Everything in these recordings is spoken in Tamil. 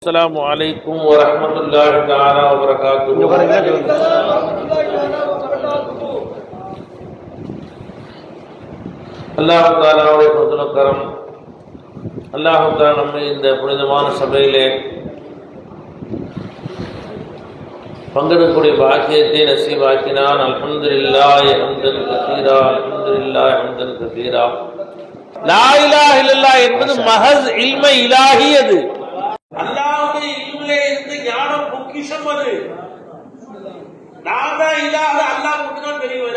अस्सलामु अलैकुम वरहमतुल्लाहि तआला वबरकातुहू। அல்லாஹ் தஆலாவுடைய ஃபضل கரம், அல்லாஹ் தஆலா நம்மை இந்த புனிதமான சபையிலே பங்கெடுக்கக்கூடிய பாக்கியத்தை நசீபாக்கினான். அல்ஹம்துலில்லாஹி ஹம்தன் கஸீரா, அல்ஹம்துலில்லாஹி ஹம்தன் கஸீரா. லா இலாஹ இல்லல்லாஹ் என்பது மஹஸ் இல்மை இலாஹி. அது அல்லாஹ்வுடைய இல்மிலே இருந்து ஞானம் பொக்கிஷம். அது நாதா இலாஹ அல்லாஹ் மட்டும்தான் தெரியாது.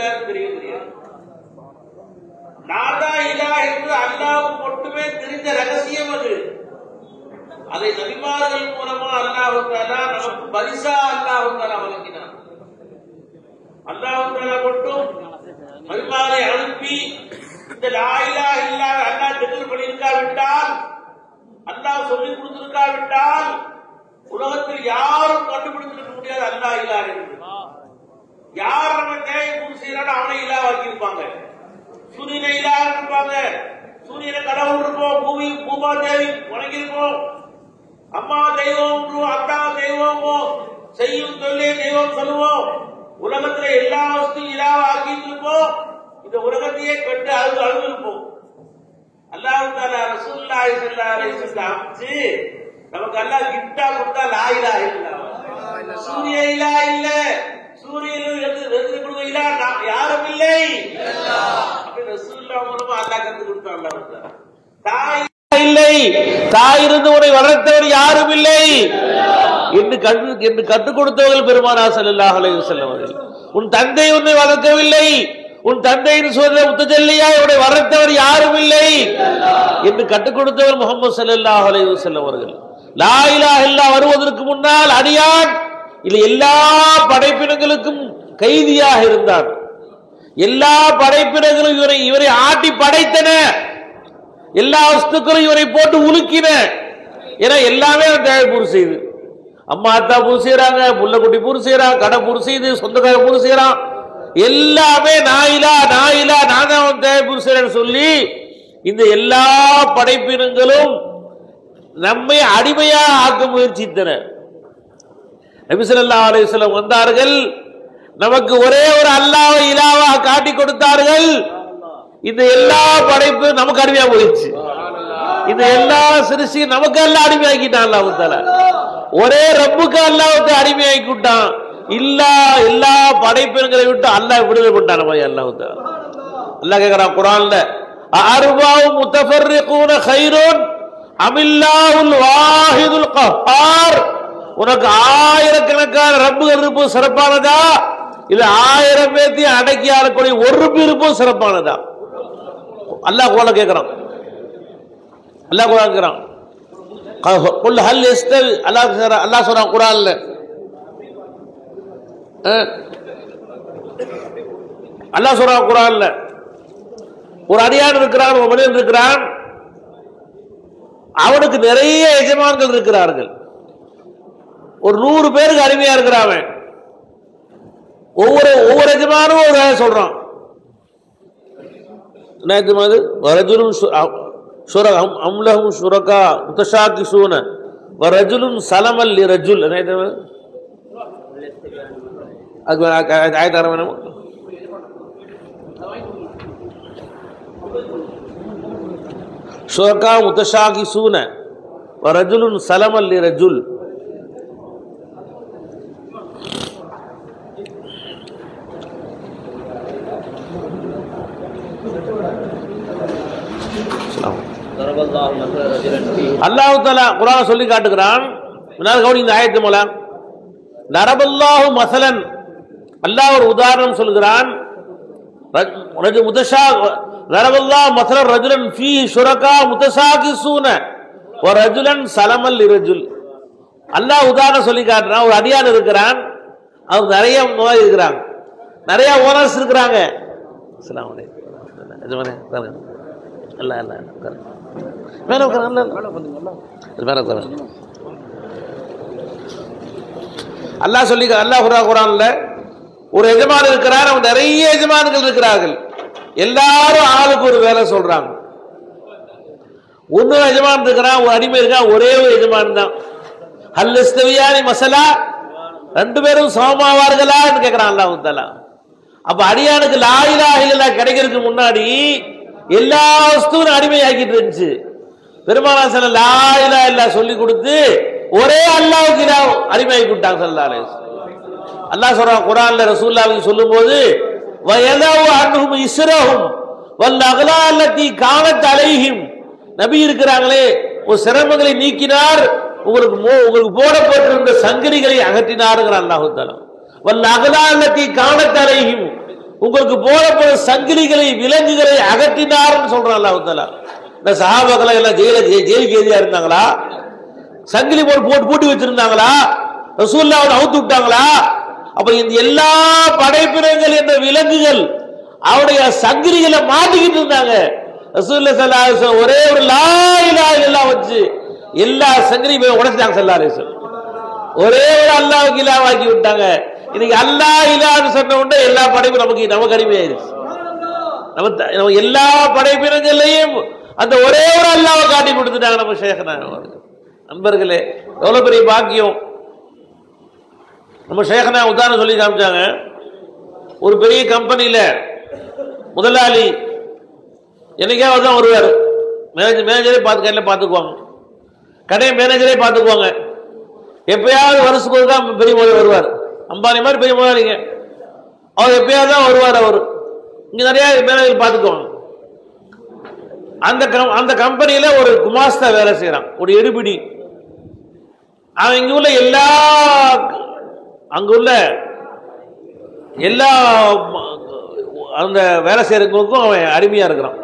நாதா இலாஹ என்று அல்லாஹ் மட்டுமே தெரிந்த ரகசியம். அது அதை நபிமார்கள் மூலமா அல்லாஹ் தஆலா நமக்கு பரிசா அல்லாஹ் தஆலா வழங்கினார். அல்லாஹ் தஆலா மட்டும் நபிமாரை அனுப்பி இந்த லா இலாஹ இல்லல்லாஹ் அல்லாஹ் தெளிவு பண்ணியிருக்காவிட்டால், அல்லாஹ் சொல்லிக் கொடுத்திருக்காவிட்டால் உலகத்தில் யாரும் கண்டுபிடித்திருக்க முடியாது. அல்லாஹ் இலாஹ என்று யார் நம்ம தேவை பூர்த்தி செய்யறானோ அவனை இலாஹ் ஆக்கியிருப்பாங்க. சூரியனை இலாஹ் இருப்பாங்க, சூரியனை கடவுள் இருப்போம், பூமா தேவி வணங்கியிருப்போம், அம்மா தெய்வம், அத்தா தெய்வமோ, செய்யும் தொல்லே தெய்வம் சொல்லுவோம். உலகத்துல எல்லா வஸ்துவும் இலாஹ் ஆக்கிட்டு இருப்போம். இந்த உலகத்தையே கட்டு அழுது இருப்போம். அல்லாஹ் தஆலா ரசூலுல்லாஹி ஸல்லல்லாஹு அலைஹி வஸல்லம் அம்சி நமக்கு அல்லாஹ் கிஃப்டா கொடுத்தா லா இலாஹ இல்லல்லாஹ். சூரிய இலாஹ இல்ல, சூரியனில் இருந்து கொடுக்க இலாஹ யாரும் இல்லை அல்லாஹ். அப்படி ரசூலுல்லாஹ் மூலமா அல்லாஹ் கத்து கொடுத்தான். அல்லாஹ் தஆலா தாய் இல்லை, தாய் இருந்து உன்னை வளர்த்தவர் யாரும் இல்லை என்று கற்றுக் கொடுத்தவர்கள் பெருமானார் ஸல்லல்லாஹு அலைஹி வஸல்லம் அவர்கள். உன் தந்தை உன்னை வளர்க்கவில்லை, உன் தந்தையின் சொல்ல முத்தஜல்லியாய் உன்னை வளர்த்தவர் யாரும் இல்லை என்று கற்றுக் கொடுத்தவர் முஹம்மது ஸல்லல்லாஹு அலைஹி வஸல்லம் அவர்கள். லா இலாஹ இல்லல்லாஹ் வருவதற்கு முன்னால் அடியான் இல்லை எல்லா படைப்பினங்களுக்கும் கைதியாக இருந்தான். எல்லா படைப்பினங்களும் இவரை ஆட்டி படைத்தன, எல்லா வஸ்துக்களும் இவரை போட்டு உலுக்கின. ஏன்னா எல்லாமே தேவை பூர்த்தி செய்யுது. அம்மா அத்தா பூர்த்தி செய்யறாங்க, புள்ளக்குட்டி பூர்த்தி செய்யறான், கடை பூர்த்தி செய்யுது, சொந்தக்கார பூர்த்தி செய்யறான். எல்லாமே நாயிலா நாயிலா நான் தான் அவன் தேவை பூர்த்தி செய்யறேன்னு சொல்லி இந்த எல்லா படைப்பினங்களும் நம்மை அடிமையா ஆக்க முயற்சித்தன. நபி ஸல்லல்லாஹு அலைஹி வஸல்லம் வந்தார்கள், நமக்கு ஒரே ஒரு அல்லாஹ்வை இலாஹா காட்டி கொடுத்தார்கள். இந்த எல்லா படைப்பு நமக்கு அடிமையா போயிடுச்சு. இந்த எல்லா சிறுசியும் நமக்கு அல்லாஹ் அடிமையாக்கிட்டான். அல்லாஹ் தஆலா ஒரே ரப்புக்கு அல்லாஹ்வுக்கு அடிமையாக்கிட்டான். எல்லா படைப்பினங்களை விட்டு அல்லாஹ் விடுதலை பண்ணான். அல்லாஹ் தஆலா அல்லாஹ் கேக்குறான் குர்ஆன்ல, அர்பாஉ முத்தஃபர்ரிகூன கைருன் அமில்லாஹுல் வாஹிதுல் கஹ்ஹார். உனக்கு ஆயிரக்கணக்கான ரப்புகள் இருப்பது சிறப்பானதா, இல்ல 1000 பேர்த்தையும் அடக்கி ஆளக்கூடிய ஒரு ரப்பு இருப்பது சிறப்பானதா? அல்லாஹ் குர்ஆன்ல கேக்குறான். அல்லாஹ் குர்ஆன் கேக்குறான், குல் ஹல் யஸ்தவி. அல்லாஹ் சொல்றான் குர்ஆன்ல, அல்லாஹ் சொல்றான் குர்ஆன்ல, ஒரு அடியான் இருக்கிறான், ஒரு மனிதன் இருக்கிறான், அவனுக்கு நிறைய எஜமான்கள் இருக்கிறார்கள். ஒரு 100 பேருக்கு அடிமையா இருக்கிறான். ஒவ்வொரு எஜமானும் ஒரு வேலை சொல்றான். என்ன எஜமானது? வரஜுலுன் அம்லஹும் ஷுரகா முத்தஷாகிசூன வரஜுலுன் சலமல் லிரஜுல். என்ன எஜமானது? அது ஆயத்தார வேணும். ஷுரகா முத்தஷாகிசூன வரஜுலுன் சலமல் லிரஜுல். அல்லாஹ் தஆலா குர்ஆன் சொல்லி காட்டுகிறான். இந்த ஆயத்து மூலம் நரபல்லாஹு மஸலன், அல்லாஹ் ஒரு உதாரணம் சொல்கிறான். நரபல்லாஹு மஸலன் ரஜுலன் ஃபீஹி ஷுரகா முத்தஷாகிசூன வ ரஜுலன் ஸலமல் லிரஜுல். அல்லாஹ் உதாரணம் சொல்லி காட்டுறான். ஒரு அடியான் இருக்கிறான், அவங்க நிறைய இருக்கிறாங்க, நிறைய ஓனர்ஸ் இருக்கிறாங்க. அஸ்ஸலாமு அலைக்கும். அல்லாஹ் சொல்லி அல்லாஹ் குர்ஆன்ல ஒரு எஜமான் இருக்கிறார், அவன் நிறைய எஜமான்கள் இருக்கிறார்கள். எல்லாரும் ஆளுக்கு ஒரு வேலை சொல்றாங்க. ஒன்னு எஜமான் இருக்கிறான், ஒரு அடிமை இருக்கான், ஒரே ஒரு எஜமான் தான். ஹல் இஸ்தவியானி மசலா, ரெண்டு பேரும் சமமாவார்களா என்று கேட்கிறான் அல்லாஹ் தஆலா. அப்ப அடியானுக்கு லா இலாஹ இல்லல்லாஹ் கிடைக்கிறதுக்கு முன்னாடி எல்லா வஸ்துவும் அடிமையாக்கிட்டு இருந்துச்சு. பெருமானார் ஸல்லல்லாஹு லா இலாஹ இல்லல்லாஹ் சொல்லி கொடுத்து ஒரே அல்லாஹ்வுக்கு அடிமையாக்கி விட்டாங்க ஸல்லல்லாஹு அலைஹி வஸல்லம். அல்லாஹ் சொல்றான் குர்ஆன்ல ரசூலுல்லாஹ்வுக்கு சொல்லும்போது வயலவு அன்ஹும் இஸ்ரஹும் வல் அக்லால் அல்லதி கானத் அலைஹிம், நபி இருக்கிறாங்களே ஒரு சிரமங்களை நீக்கினார், உங்களுக்கு போடப்பட்டிருந்த சங்கிலிகளை அகற்றினாருங்கிறான் அல்லாஹ் தஆலா. வல் அக்லால் அல்லதி கானத் அலைஹிம், உங்களுக்கு போடப்பட்ட சங்கிலிகளை விலங்குகளை அகற்றினார்னு சொல்றான் அல்லாஹ் தஆலா. இந்த சஹாபாக்கள் எல்லாம் ஜெயிலுக்கு எதிரியா இருந்தாங்களா? சங்கிலி போட்டு பூட்டி வச்சிருந்தாங்களா? ரசூலுல்லாஹ் அவுத்து விட்டாங்களா? அப்ப இந்த எல்லா படைப்பினங்கள் என்ற விலங்குகள் அவருடைய சங்கிலிகளை மாட்டிக்கிட்டு இருந்தாங்க. ரசூலுல்லாஹ் ஸல்லல்லாஹு அலைஹி வஸல்லம் ஒரே ஒரு லா இலாஹ இல்லல்லாஹ் வச்சு எல்லா சங்கிலியும் உடைச்சாங்க ஸல்லல்லாஹு அலைஹி வஸல்லம். ஒரே ஒரு அல்லாஹ்வுக்கு இலாவாக்கி விட்டாங்க. இன்னைக்கு அல்லாஹ் இலாஹ்னு சொன்ன உடனே எல்லா படைப்பும் நமக்கு அடிமையாயிருச்சு. நம்ம எல்லா படைப்பினங்களையும் அந்த ஒரே ஒரு அல்லாஹ்வை காட்டி கொடுத்துட்டாங்க நம்ம ஷேഖ்னா. நண்பர்களே, எவ்வளவு பெரிய பாக்கியம். நம்ம ஷேഖ்னா உதாரணம் சொல்லி காமிச்சாங்க. ஒரு பெரிய கம்பெனியில முதலாளி என்னைக்காவது தான் வருவார். மேனேஜரே பார்த்துக்குவாங்க, கடை மேனேஜரே பார்த்துக்குவாங்க. எப்பயாவது வருஷத்துக்கு ஒரு தான் பெரிய முதலாளி வருவார். அம்பானி மாதிரி பெரிய முதலாளிங்க, அவர் எப்பயாவது தான் வருவார். அவர் இங்க நிறைய மேனேஜர் பார்த்துக்குவாங்க. அந்த கம்பெனியில ஒரு குமாஸ்தா வேலை செய்யறான், ஒரு எடுபிடி. அவன் அங்குள்ள எல்லா அந்த வேலை செய்யறவங்களுக்கும் அவன் அடிமையா இருக்கிறான்.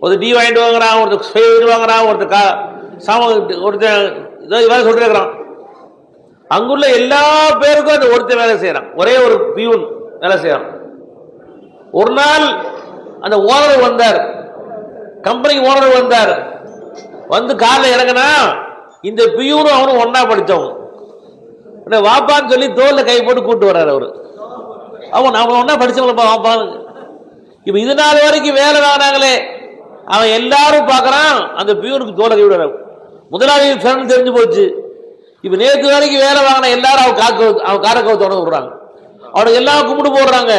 ஒரு டீ வாங்கிட்டு வாங்குறான், ஒருத்தர் வாங்குறான், ஒருத்தர் வேலை சொல்லிட்டு இருக்கிறான். அங்குள்ள எல்லா பேருக்கும் அந்த ஒருத்தர் வேலை செய்யறான். ஒரே ஒரு பியூன் வேலை செய்யறான். ஒரு நாள் அந்த ஓனர் வந்தார், கம்பெனி ஓனர் வந்தார். வந்து காரில் இறங்கினா இந்த பியூனும் அவனும் ஒன்னா படித்தவங்க. வாப்பான்னு சொல்லி தோல்ல கை போட்டு கூட்டு வர்றாரு அவரு. அவன் ஒன்னா படிச்சவங்களப்பா வாப்பான்னு. இப்ப இது நாள் வரைக்கும் வேலை வாங்கினாங்களே அவன் எல்லாரும் பார்க்கறான், அந்த பியூனுக்கு தோலை கை விடுறாரு. முதலாளி தெரிஞ்சு போச்சு. இப்ப நேற்று வரைக்கும் வேலை வாங்கின எல்லாரும் அவன் காரக்கவத்தோட விடுறாங்க. அவனுக்கு எல்லாம் கும்பிட்டு போடுறாங்க,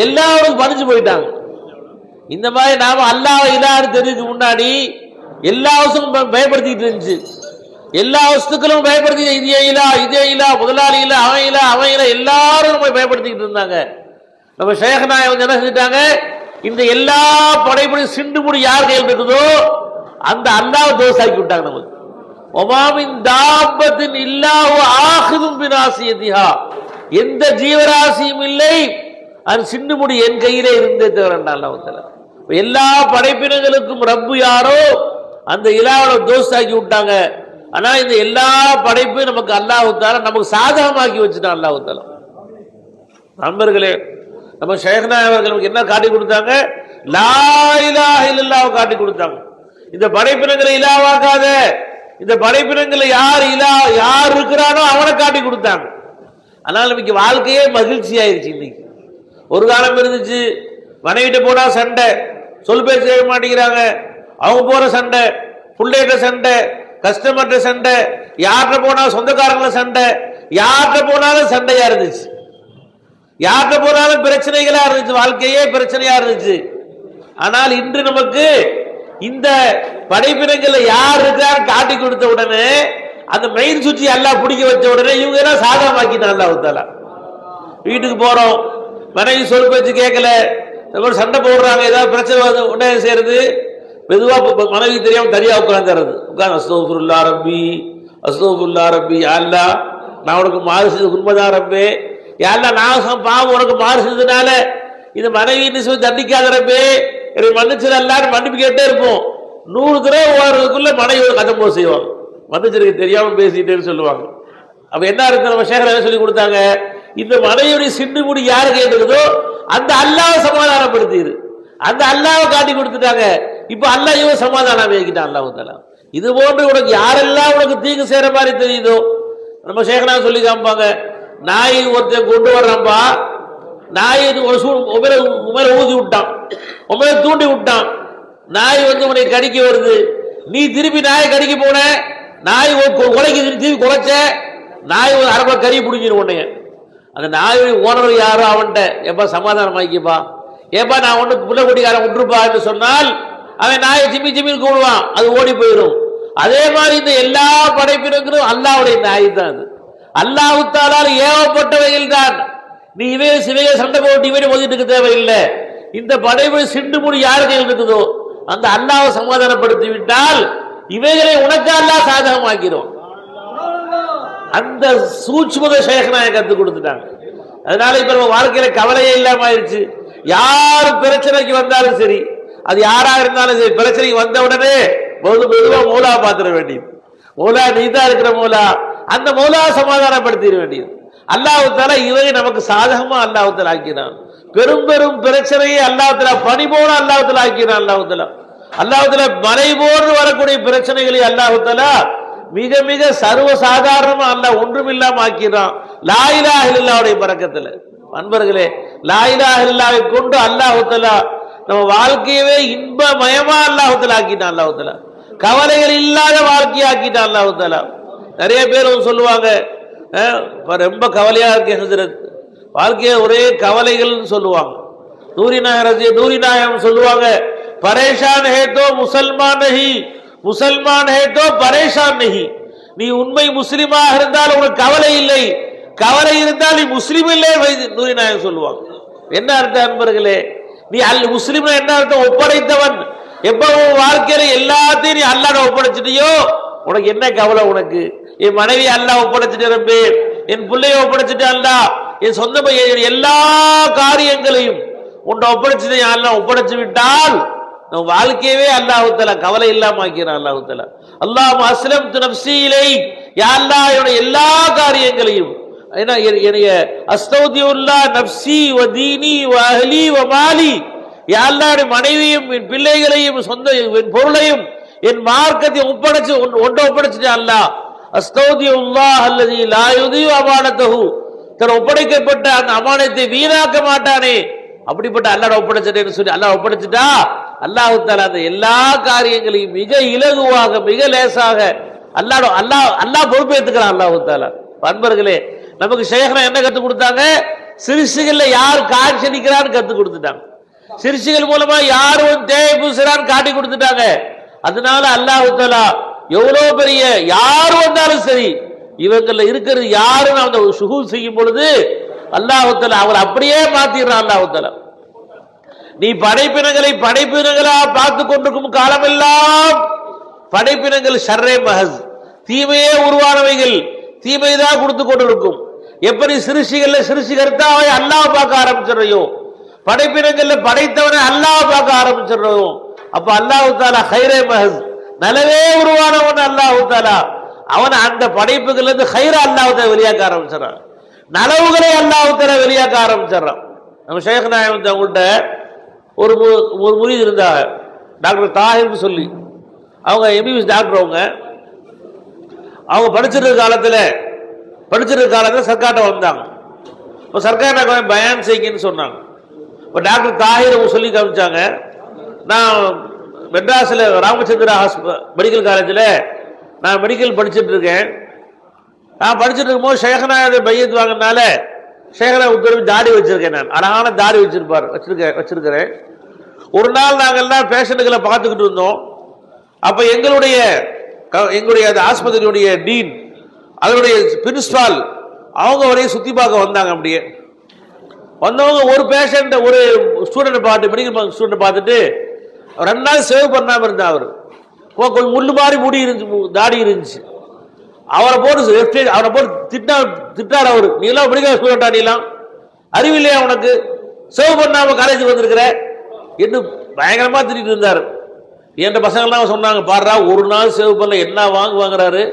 எல்லாரும் பணிச்சு போயிட்டாங்க. இந்த மாதிரி நாம அல்லாஹ் இலாஹ்னு தெரிஞ்சதுக்கு முன்னாடி எல்லா வஸ்துக்கும் பயப்படுத்திட்டு இருந்துச்சு. எல்லா வஸ்துக்களும் பயப்படுத்தி இதே இல்லா முதலாளி இல்ல அவன் இல்ல எல்லாரும் நம்ம பயப்படுத்திக்கிட்டு இருந்தாங்க. நம்ம ஷேഖ்னா என்ன செஞ்சுட்டாங்க, இந்த எல்லா படைப்படையும் சிண்டு முடி யார் கையில் இருக்குதோ அந்த அல்லாஹ் தோசாக்கி விட்டாங்க. நமக்கு ஒமாமின் தாபத்தின் இல்லாஹு ஆஹிதும் பினாசியதிஹா, எந்த ஜீவராசியும் இல்லை அது சிண்டு முடி என் கையிலே இருந்தே தவிர அல்லாஹ் தஆலா. எல்லா படைப்பினங்களுக்கும் ரப்பு யாரோ அந்த இலாஹ்வை தோஸ்தாக்கி விட்டாங்க. ஆனா இந்த எல்லா படைப்பையும் நமக்கு அல்லாஹ் தஆலா நமக்கு சாதகமாக்கி வச்சுட்டான் அல்லாஹ் தஆலா. நண்பர்களே, நம்ம ஷேഖ்னா அவர்களுக்கு என்ன காட்டி கொடுத்தாங்க? லா இலாஹ இல்லல்லாஹ் காட்டி கொடுத்தாங்க. இந்த படைப்பினங்களை இலாவாக்காத, இந்த படைப்பினங்களை யார் இருக்கிறானோ அவனை காட்டி கொடுத்தாங்க. அதனால நமக்கு வாழ்க்கையே மகிழ்ச்சி ஆயிடுச்சு. இன்னைக்கு ஒரு காலம் இருந்துச்சு, மனைவிட்ட போனா சண்டை, சொல் பேச செய்ய மாட்டேங்கிறாங்க, அவங்க போற சண்டை, பிள்ளைகிட்ட சண்டை, கஸ்டமர்கிட்ட சண்டை, யார்கிட்ட போனா சொந்தக்காரங்கள சண்டை, யார்கிட்ட போனாலும் சண்டையா இருந்துச்சு, யார்கிட்ட போனாலும் பிரச்சனைகளா இருந்துச்சு, வாழ்க்கையே பிரச்சனையா இருந்துச்சு. ஆனால் இன்று நமக்கு இந்த படைப்பினங்களை யார் இருக்காரு காட்டி கொடுத்த உடனே அந்த மெயின் சுற்றி எல்லாம் பிடிக்க வச்ச உடனே இவங்க எல்லாம் சாதகமாக்கிட்டான் அல்லாஹ் தஆலா. வீட்டுக்கு போறோம், மனைவி சொல் பேச்சு கேட்கல, சண்டை போடுறாங்க, ஏதாவது பிரச்சனை உடனே செய்யறது, மெதுவா மனைவி தெரியாம தனியா உட்கார்ந்துறது. உட்கார்ந்து அஸ்தக்ஃபிருல்லா ரப்பி யா அல்லாஹ், நான் உனக்கு மாறு செய்து உண்மைதான் ரப்பே, யா அல்லாஹ் நான் பாவம் உனக்கு மாறு செய்ததுனால இந்த மனைவின்னு சொல்லி தண்டிக்காத ரப்பே, என்னை மன்னிச்சிரு அல்லாஹ்னு மன்னிப்பு கேட்டே இருப்போம். 100 தடவை ஓடுறதுக்குள்ள மனைவி கதம் போக செய்வாங்க, மன்னிச்சிருக்கு தெரியாம பேசிட்டேன்னு சொல்லுவாங்க. அப்ப என்ன இருக்கு, நம்ம ஷேഖ் சொல்லி கொடுத்தாங்க, இந்த மனைவியுடைய சிண்டு முடி யாரு கேட்டுக்குதோ அந்த அல்லாஹ்வை சமாதானப்படுத்திரு, அந்த அல்லாஹ்வை காட்டி கொடுத்துட்டாங்க. இப்ப அல்லாஹ் இவன் சமாதானம் ஆக்கிட்டான் அல்லாஹ் தஆலா. இது போன்று உனக்கு யாரெல்லாம் உனக்கு தீங்கு செய்யற மாதிரி தெரியுதோ, நம்ம ஷேഖ்னா சொல்லி காமிப்பாங்க, நாய் ஒருத்தன் கொண்டு வர்றப்பா, நாய் உமரை ஊதி விட்டான், உமரை தூண்டி விட்டான், நாய் வந்து உன்னை கடிக்க வருது, நீ திருப்பி நாயை கடிக்க போன, நாய் உலைக்கு தீவி குலைச்ச நாய் ஒரு அரை கறி பிடிச்சிடும் உடனே. அந்த நாய் ஓனர் யாரோ அவன்கிட்ட எப்பா சமாதானம் ஆகிக்கப்பா, ஏப்பா நான் ஒன்று புள்ள குட்டிக்காரன் விட்டுருப்பா என்று சொன்னால் அவன் நாயை சிம்மி சிம்மின்னு கூடுவான், அது ஓடி போயிடும். அதே மாதிரி இந்த எல்லா படைப்பினங்களும் அல்லாஹ்வுடைய நாய் தான். அது அல்லாஹ் தஆலாவால் ஏவப்பட்டவைகள் தான். நீ சிவைய சண்டை போட்டு இவரை மோதிட்டு இருக்க தேவையில்லை. இந்த படைப்பு சிண்டு முடி யாரு கையில் இருக்குதோ அந்த அல்லாஹ்வை சமாதானப்படுத்தி விட்டால் இவைகளை உனக்கு அல்லாஹ் சாதகமாக்கிறோம். அந்த சூட்சுமத ஷேக்நாய கற்றுக் கொடுத்துட்டாங்க. அதனால இப்ப நம்ம வாழ்க்கையில கவலையே இல்லாம ஆயிடுச்சு. யார் பிரச்சனைக்கு வந்தாலும் சரி, அது யாராக இருந்தாலும் சரி, பிரச்சனைக்கு வந்த உடனே மெதுவா மௌலா பாத்திர வேண்டியது. மௌலா நீதான் இருக்கிற மௌலா, அந்த மௌலா சமாதானப்படுத்திட வேண்டியது. அல்லாஹ் தஆலா இவரை நமக்கு சாதகமா அல்லாஹ் தஆலா ஆக்கினான். பெரும் பெரும் பிரச்சனையை அல்லாஹ் தஆலா பனி போல அல்லாஹ் தஆலா ஆக்கினான். அல்லாஹ் தஆலா மலை போன்று வரக்கூடிய பிரச்சனைகளை அல்லாஹ் தஆலா மிக மிக சர்வ சாதாரணமா அல்லாஹ் ஒன்றுமில்லாம ஆக்கிறான். லா இலாஹ இல்லல்லாஹ்வுடைய பரக்கத்துல. அன்பர்களே, லா இலாஹ இல்லல்லாஹ்வை கொண்டு அல்லாஹ் தஆலா நம்ம வாழ்க்கையவே இன்பமயமா அல்லாஹ் தஆலா ஆக்கிட்டான். அல்லாஹ் தஆலா கவலைகள் இல்லாத வாழ்க்கையை ஆக்கிட்டான். அல்லாஹ் தஆலா நிறைய பேர் சொல்லுவாங்க, ரொம்ப கவலையா இருக்கு ஹஜ்ரத், வாழ்க்கைய ஒரே கவலைகள் சொல்லுவாங்க. நூரி நாயகம் சொல்லுவாங்க, பரேஷான் ஹே தோ முசல்மான் நஹி, முசல்மான் ஹே தோ பரேஷான் நஹி. நீ உண்மை முஸ்லிமாக இருந்தால் உனக்கு கவலை இல்லை, கவலை இருந்தால் நீ முஸ்லிம் இல்லை. நூரி நாயகம் சொல்லுவாங்க. என்ன அர்த்தம் அன்பர்களே? நீ முஸ்லிம் என்ன அர்த்தம்? ஒப்படைத்தவன். எப்ப வாழ்க்கையில எல்லாத்தையும் நீ அல்லாஹ்ட ஒப்படைச்சிட்டியோ உனக்கு என்ன கவலை? உனக்கு என் மனைவி அல்லாஹ் ஒப்படைச்சிட்டு, என் பிள்ளைய ஒப்படைச்சிட்டு, அல்லாஹ் என் சொந்த எல்லா காரியங்களையும் உன்னை ஒப்படைச்சிட்டு அல்லாஹ் ஒப்படைச்சு விட்டால் நம்ம வாழ்க்கையவே அல்லாஹ் தஆலா கவலை இல்லாம ஆக்கிறான். அல்லாஹ் தஆலா அல்லாஹ் அஸ்லம்து நஃப்ஸி இலைக், யா அல்லாஹ் என்னுடைய எல்லா காரியங்களையும் அஸ்தௌதியுல்லாஹ் நஃப்ஸி வ தீனி வ அஹ்லி வ மாலி, யா அல்லாஹ் என் மனைவியையும் என் பிள்ளைகளையும் சொந்த என் பொருளையும் என் மார்க்கத்தையும் ஒப்படைச்சிட்டு அல்லாஹ் அஸ்தௌதியுல்லாஹ் அல்லதி லா யுதியு அமானதஹு, தன் ஒப்படைக்கப்பட்ட அந்த அமானத்தை வீணாக்க மாட்டானே அப்படிப்பட்ட அல்லாஹ் ஒப்படைச்சிட்டேன்னு சொல்லி அல்லாஹ் ஒப்படைச்சிட்டா அல்லாஹ் தஆலா அந்த எல்லா காரியங்களையும் மிக இலகுவாக மிக லேசாக அல்லாஹ் பொறுப்பேற்றுக்கிறான். அல்லாஹ் தஆலா அன்பர்களே, நமக்கு ஷேக்னா என்ன கற்றுக் கொடுத்தாங்க? சிறுசுகள்ல யார் காட்சி அளிக்கிறான்னு கற்றுக் கொடுத்துட்டாங்க. சிறுசுகள் மூலமா யார் தேவை பூசுறான்னு காட்டி கொடுத்துட்டாங்க. அதனால அல்லாஹ் தஆலா எவ்வளவு பெரிய யார் வந்தாலும் சரி இவங்கள்ல இருக்கிறது யாருன்னு அந்த சுகூல் செய்யும் பொழுது அல்லாஹ் தஆலா அவளை அப்படியே மாத்திடுறான். அல்லாஹ் தஆலா நீ படைப்பினங்களா பார்த்து கொண்டிருக்கும் காலமெல்லாம் படைப்பினங்கள் ஷர்ரே மஹஸ், தீமையே உருவானவைகள், தீமைதான் கொடுத்து கொண்டிருக்கும். எப்படி சிறுசி கருத்தாவை அல்லாஹ் பார்க்க ஆரம்பிச்சிடறையோ, படைப்பினங்கள்ல படைத்தவனை அல்லாஹ் பார்க்க ஆரம்பிச்சிடறோம். அப்ப அல்லாஹ் தஆலா ஹைரே மஹஸ், நலவே உருவானவன் அல்லாஹ் தஆலா அவன் அந்த படைப்புகள் இருந்து ஹைர அல்லாஹ் தஆலா வெளியாக்க ஆரம்பிச்சிடறான், நலவுகளை அல்லாஹ் தஆலா வெளியாக்க ஆரம்பிச்சிடறான். நம்ம ஷேக் நாயகம் அவங்கள்ட்ட ஒரு முரீத் இருந்தாங்க, டாக்டர் தாஹிர்னு சொல்லி. அவங்க எம்பிபிஎஸ் டாக்டர். அவங்க படிச்சிருக்க காலத்தில் சர்க்கார்ட்ட வந்தாங்க. இப்போ சர்க்கார்ட்ட பயான் செய்யுங்கன்னு சொன்னாங்க. இப்போ டாக்டர் தாஹிர் சொல்லி காமிச்சாங்க, நான் மெட்ராஸில் ராமச்சந்திரா மெடிக்கல் காலேஜில் நான் மெடிக்கல் படிச்சுட்டு இருக்கேன். நான் படிச்சுட்டு இருக்கும்போது ஷேக்நாயகத்தை பையத்து வாங்கினால ஷேக்நாயக உத்தரவு தாடி வச்சிருக்கேன். நான் அழகான தாடி வச்சிருக்கிறேன். ஒரு நாள் நாங்கள்லாம் பேஷண்ட்டுகளை பார்த்துக்கிட்டு இருந்தோம். அப்போ எங்களுடைய ஆஸ்பத்திரியுடைய டீன், அதனுடைய பிரின்சிபால் அவங்க வரையும் சுற்றி பார்க்க வந்தாங்க. அப்படியே வந்தவங்க ஒரு பேஷண்ட் ஒரு ஸ்டூடெண்ட் மெடிக்கல் ஸ்டூடெண்ட் பார்த்துட்டு 2 நாள் சேவ் பண்ணாமல் இருந்தா. அவர் கொஞ்சம் முள்ளு மாதிரி முடி இருந்துச்சு, தாடி இருந்துச்சு. அவரை போட்டு திட்டார். அவரு நீ எல்லாம் மெடிக்கல் ஸ்டூடெண்டா, நீ எல்லாம் அறிவில்லையா உனக்கு, சேவ் பண்ணாம காலேஜுக்கு வந்திருக்கிற என்று பயங்கரமா திட்டிட்டு இருந்தார். என்ற பசங்கள்லாம் சொன்னாங்க, பாடுறா ஒரு நாள் சேவ் பண்ணல என்ன வாங்குறாரு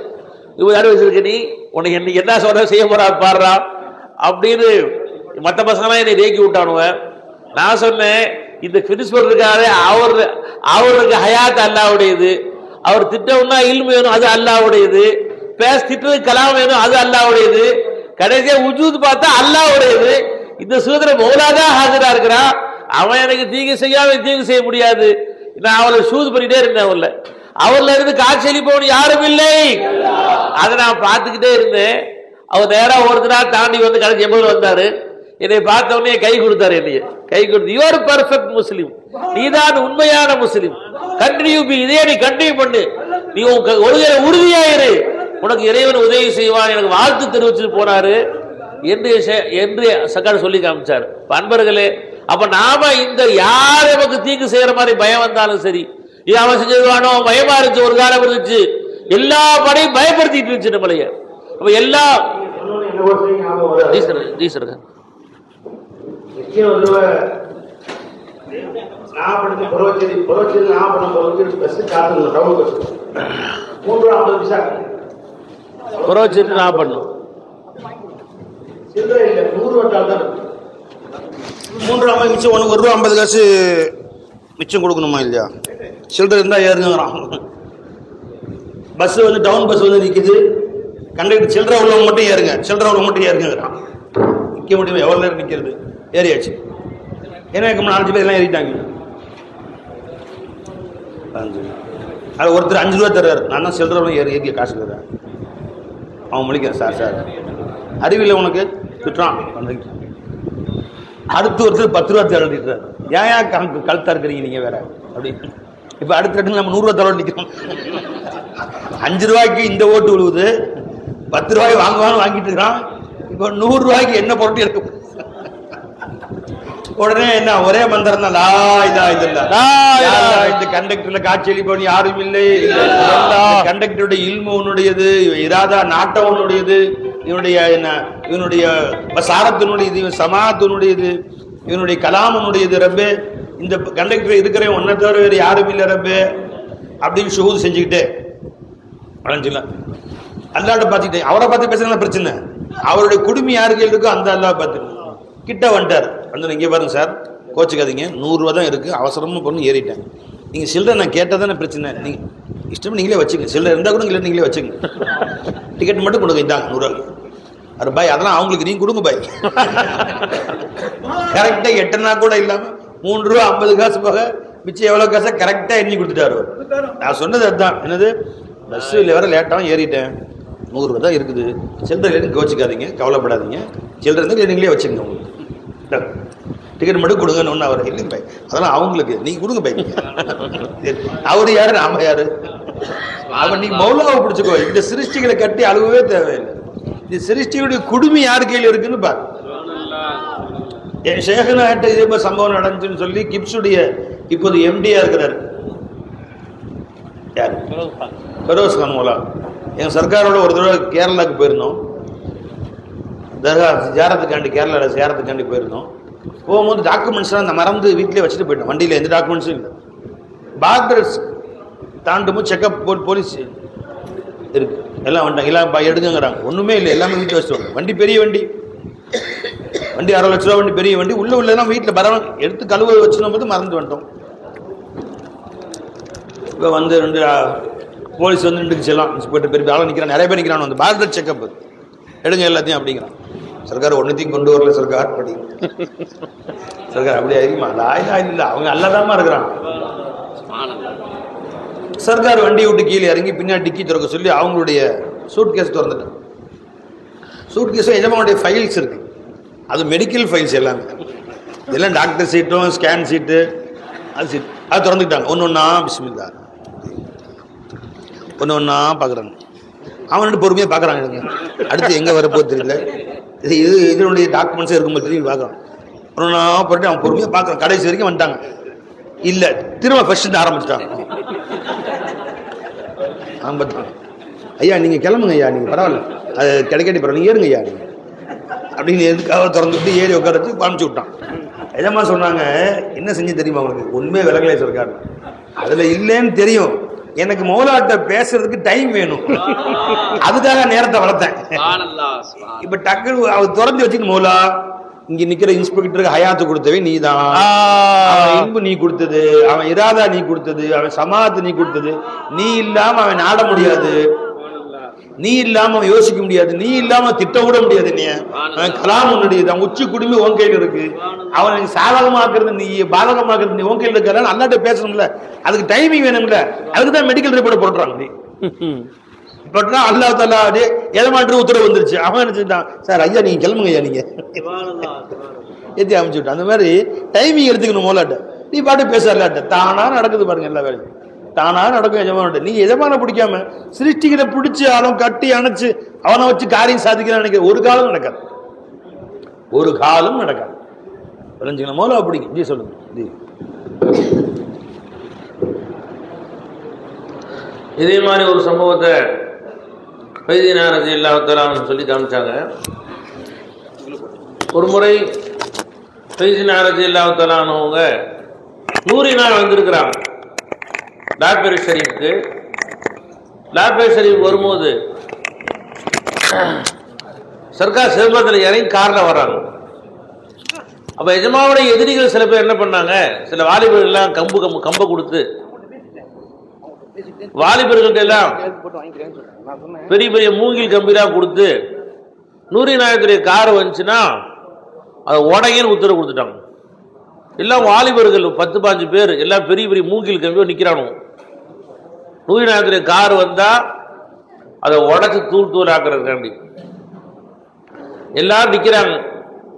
இவர், யாரும் வச்சிருக்க நீ, உனக்கு என்னைக்கு என்ன சொல்ற செய்ய போறா பாடுறா அப்படின்னு மற்ற பசங்களாம் என்னை ரேக்கி விட்டானுவேன். நான் சொன்னேன், இந்த பிரின்சிபல் இருக்காரு அவருக்கு ஹயாத் அல்லாஹ்வுடையது, அவர் திட்டம்னா இல்மு வேணும் அது அல்லாஹ்வுடையது, திட்டது கலாம் வேணும் அது அல்லாஹ்வுடையது, கடைசியா உஜூத் பார்த்தா அல்லாஹ்வுடையது. இந்த சூத்திர மௌலாதான் ஹாஜரா இருக்கிறான், அவன் எனக்கு தீங்கு செய்யாம தீங்கு செய்ய முடியாது. நான் அவளை சூது பண்ணிட்டே இருந்தேன். அவள அவர்ல இருந்து காட்சியளிப்பவன் யாரும் இல்லை. அதை நான் பார்த்துக்கிட்டே இருந்தேன். அவர் நேரா ஒருத்தரா தாண்டி வந்து கடைசி எவ்வளவு வந்தாரு. என்னை பார்த்த உடனே கை கொடுத்தாரு. என்னைய கை கொடுத்து, யூ ஆர் பெர்ஃபெக்ட் முஸ்லிம், நீதான் உண்மையான முஸ்லிம், கண்டினியூ பி, இதே நீ கண்டினியூ பண்ணு, நீ உறுதியாயிரு, உனக்கு இறைவன் உதவி செய்வான், எனக்கு வாழ்த்து தெரிவிச்சுட்டு போனாரு என்று சக்கார் சொல்லி காமிச்சார். அன்பர்களே, அப்ப நாம இந்த யார் நமக்கு தீங்கு செய்யற மாதிரி பயம் வந்தாலும் சரி, அவன் செஞ்சிருவானோ பயமா இருந்துச்சு, ஒரு காலம் இருந்துச்சு, எல்லா படையும் பயப்படுத்திட்டு இருந்துச்சு நம்மளைய. அப்ப எல்லா நான் பண்ணும் 3 மிச்சம் உனக்கு ₹1.50 மிச்சம் கொடுக்கணுமா இல்லையா? சில்லறை இருந்தா ஏறுங்கிறான். பஸ் வந்து டவுன் பஸ் வந்து நிக்குது, கண்டக்டர் சில்லறை உள்ளவங்க மட்டும் ஏறுங்க, சில்லறை உள்ளவங்க மட்டும் ஏறுங்கிறான். நிக்க முடியுமா? எவ்வளவு நேரம் நிக்கிறது? ஏறியாச்சு. எனக்கு 4 பேர் எல்லாம் ஏறிட்டாங்க. அது ஒருத்தர் ₹5 தர்றாரு, நான் தான் சில்லறை ஏறிய காசு தர்றேன். அவன் முடிக்கிறான், சார் சார் அறிவில்லை உனக்கு திட்டுறான். அடுத்து ஒருத்தர் ₹10 தள்ளிடுறாரு. ஏன் கழுத்தா இருக்கிறீங்க நீங்க வேற அப்படி. இப்ப அடுத்த இடத்துல நம்ம ₹100 நிக்கிறோம். ₹5 இந்த ஓட்டு விழுவுது, ₹10 வாங்குவான்னு வாங்கிட்டு இருக்கிறான். இப்ப ₹100 என்ன பொருட்டு எடுக்க உடனே என்ன ஒரே மந்திரம் தான், லா இதா இதெல்லாம். இந்த கண்டக்டர்ல காட்சியளிப்பவன் யாரும் இல்லை. கண்டக்டருடைய இல்மு உன்னுடையது, இராதா நாட்டம் உன்னுடையது, இவனுடைய சாரத்தினுடையது, இவன் சமாத்தினுடையது, இவனுடைய கலாமனுடையது. ரப்பே, இந்த கண்டக்டர் இருக்கிற ஒன்ன தவிர வேறு யாரும் இல்லை ரப்பே அப்படின்னு ஷுஹூத் செஞ்சுக்கிட்டே அல்லாட்ட பார்த்துக்கிட்டேன். அவரை பார்த்து பேசுறதுல பிரச்சனை, அவருடைய குடுமி யாரு கையில் இருக்கோ அந்த அல்லா பார்த்து கிட்ட வந்துட்டார். வந்து இங்கே பாருங்க சார், கோச்சுக்காதீங்க, ₹100 தான் இருக்கு, அவசரமா பொண்ணு ஏறிட்டேன். நீங்க சில்லறை நான் கேட்டதானே பிரச்சனை, நீங்க இஷ்டம் நீங்களே வச்சுங்க, சில்லறை இருந்தா கூட இல்லை நீங்களே வச்சுங்க, டிக்கெட் மட்டும் கொடுங்க, இந்தாங்க ₹100. அरे பாய், அதெல்லாம் அவங்களுக்கு நீங்க கொடுங்க பாய். கரெக்டா 8 கூட இல்லாம ₹3.50 போக மிச்சம் எவ்வளவு காசை கரெக்டா எண்ணி கொடுத்துட்டாரு. நான் சொன்னது அதுதான், என்னது பஸ் வேற லேட்டாக ஏறிட்டேன், ₹100 தான் இருக்குது, சில்லறை இல்லைன்னு கோச்சிக்காதீங்க, கவலைப்படாதீங்க, சில்லறை இருந்தால் நீங்களே வச்சுங்க, உங்களுக்கு டிக்கெட் மட்டும் கொடுங்கன்னு ஒன்று. அவர் இல்லைங்க பாய், அதெல்லாம் அவங்களுக்கு நீங்க கொடுங்க பாய். அவரு யாரு நாம யாரு? அவன் நீ மௌலாவை பிடிச்சுக்கோ. இந்த சிருஷ்டிகளை கட்டி அழுவவே தேவையில்லை. இந்த சிருஷ்டியுடைய குடுமி யாரு கையில் இருக்குன்னு பாரு. ஷேகனாட்ட இதே மாதிரி சம்பவம் நடந்துச்சுன்னு சொல்லி கிப்ஸுடைய இப்போது எம்டியா இருக்கிறார் யாரு, ஃபெரோஸ் கான் மௌலா. எங்க சர்க்காரோட ஒரு தடவை கேரளாவுக்கு போயிருந்தோம், தர்கா ஜியாரத்துக்காண்டி, கேரளாவில் ஜியாரத்துக்காண்டி போயிருந்தோம். போகும்போது டாக்குமெண்ட்ஸ்லாம் அந்த மறந்து வீட்டிலே வச்சுட்டு போயிட்டோம், வண்டியில் எந்த டாக்குமெண்ட்ஸும் இல்லை. பார்டர்ஸ் தாண்டும் செக்அப் போலீஸ் இருக்கு, எல்லாம் வந்துட்டாங்க, எல்லாம் எடுங்கிறாங்க, ஒன்றுமே இல்லை, எல்லாமே வீட்டில் வச்சுட்டு. வண்டி பெரிய வண்டி, வண்டி ₹6,00,000 வண்டி, பெரிய வண்டி, உள்ளதான் வீட்டில் பரவ எடுத்து கழுவ வச்சுடும் போது மறந்து வந்துட்டோம். இப்போ வந்து 2 போலீஸ் வந்து நின்றுச்சு, எல்லாம் இன்ஸ்பெக்டர் பெரிய ஆளாக நிற்கிறான், நிறைய பேர் நிற்கிறான். வந்து பார்டர் செக்அப் எடுங்க எல்லாத்தையும் அப்படிங்கிறான். சர்க்கார் ஒன்றுத்தையும் கொண்டு வரல சர்க்கார் படி. சர்க்கார் அப்படி ஆயிருமா? இல்லை, அவங்க அல்லதாமா இருக்கிறான். சர்க்கார் வண்டி விட்டு கீழே இறங்கி பின்னாடி டிக்கி திறக்க சொல்லி அவங்களுடைய சூட் கேஸ் திறந்துட்டான். சூட் கேஸும் எஜமானுடைய ஃபைல்ஸ் இருக்கு, அது மெடிக்கல் ஃபைல்ஸ் எல்லாமே, இதெல்லாம் டாக்டர் சீட்டும் ஸ்கேன் சீட்டு அது சீட், அது திறந்துக்கிட்டாங்க. ஒன்று ஒன்றா பிஸ்மில்லா, ஒன்று ஒன்றா பார்க்குறாங்க. அவன் பொறுமையாக பார்க்குறாங்க, அடுத்து எங்கே வரப்போ தெரியல, இது இதனுடைய டாக்குமெண்ட்ஸே இருக்கும்போது திரும்பி பார்க்குறான். ஒன்றா போட்டு அவன் பொறுமையாக பார்க்குறான். கடைசி வரைக்கும் வந்துட்டாங்க, இல்லை திரும்ப ஃபர்ஸ்ட் ஆரம்பிச்சிட்டாங்க. அவன் பார்த்தாங்க, ஐயா நீங்கள் கிளம்புங்க ஐயா, நீங்கள் பரவாயில்ல, அது கிடைக்காட்டி பரவாயில்ல, நீங்கள் ஏறுங்க ஐயா நீங்கள் அப்படின்னு எதுக்காக திறந்துட்டு ஏறி உட்காரச்சு காமிச்சு விட்டான். எஜமா சொன்னாங்க, என்ன செஞ்சு தெரியுமா உங்களுக்கு? ஒன்றுமே விலகலை சொல்லிருக்காரு, அதில் இல்லைன்னு தெரியும், எனக்கு மௌலாட்ட பேசுறதுக்கு டைம் வேணும், அதுக்காக நேரத்தை வளர்த்தேன். இப்ப டக்கு அவர் திறந்து வச்சுட்டு, மௌலா இங்க நிக்கிற இன்ஸ்பெக்டருக்கு ஹயாத்து கொடுத்தவே நீ தான், இன்பு நீ கொடுத்தது, அவன் இராதா நீ கொடுத்தது, அவன் சமாத்து நீ கொடுத்தது, நீ இல்லாம அவன் நாட முடியாது, நீ இல்லாம யோசிக்க முடியாது, நீ இல்லாம திட்ட விட முடியாது. நீ கலாம் உன்னுடைய உச்சி குடும்பி உன் கையில் இருக்கு. அவன் சாதகமாக்குறது நீ, பாதகமாக்குறது நீ உன் கையில் இருக்கிற. அல்லாட்ட பேசணும்ல, அதுக்கு டைமிங் வேணும்ல. அதுக்கு தான் மெடிக்கல் ரிப்போர்ட் போடுறாங்க. நீ போட்டா அல்லாஹ் தஆலா எதமாற்று உத்தரவு வந்துருச்சு. அவன் என்ன செஞ்சான், சார் ஐயா நீங்க கிளம்புங்க ஐயா, நீங்க ஏற்றி அமைச்சு விட்டான். அந்த மாதிரி டைமிங் எடுத்துக்கணும். மோலாட்ட நீ பாட்டு பேசலாட்ட தானா நடக்குது பாருங்க. எல்லா வேலையும் தானா நடக்கும். எஜமான நீ எஜமான பிடிக்காம சிருஷ்டிகளை பிடிச்சி ஆளும் கட்டி அணைச்சு அவனை வச்சு காரியம் சாதிக்கிறான்னு நினைக்கிற ஒரு காலம் நடக்காது, ஒரு காலம் நடக்காது. புரிஞ்சுக்கணும். மோலா பிடிக்கும். ஜி சொல்லுங்க. ஜி இதே மாதிரி ஒரு சம்பவத்தை ஃபைஸினா ரலியல்லாஹு தஆலா சொல்லி காமிச்சாங்க. ஒரு முறை ஃபைஸினா ரலியல்லாஹு தஆலா அவங்க நூரினா வந்திருக்கிறாங்க லாட்பேரி ஷரீஃப்க்கு. லாட்பேரி ஷரீஃப் வரும்போது சர்க்கார் சிதம்பரத்தில் இறங்கி காரில் வர்றாங்க. அப்போ எஜமாவுடைய எதிரிகள் சில பேர் என்ன பண்ணாங்க, சில வாலிபர்கள்லாம் கம்பை கொடுத்து வாலிபர்கள்ட்ட எல்லாம் பெரிய பெரிய மூங்கில் கம்பிலாம் கொடுத்து நூரி நாயகத்துடைய கார் வந்துச்சுன்னா அதை உடையன்னு உத்தரவு கொடுத்துட்டாங்க. எல்லாம் வாலிபர்கள் 10-15 பேர் எல்லாம் பெரிய பெரிய மூங்கில் கம்பியோ நிற்கிறானோ. நூரி நாயகத்துடைய கார் வந்தா அதை உடைச்சு தூள் தூள் ஆக்குறதுக்காண்டி எல்லாரும் நிற்கிறாங்க.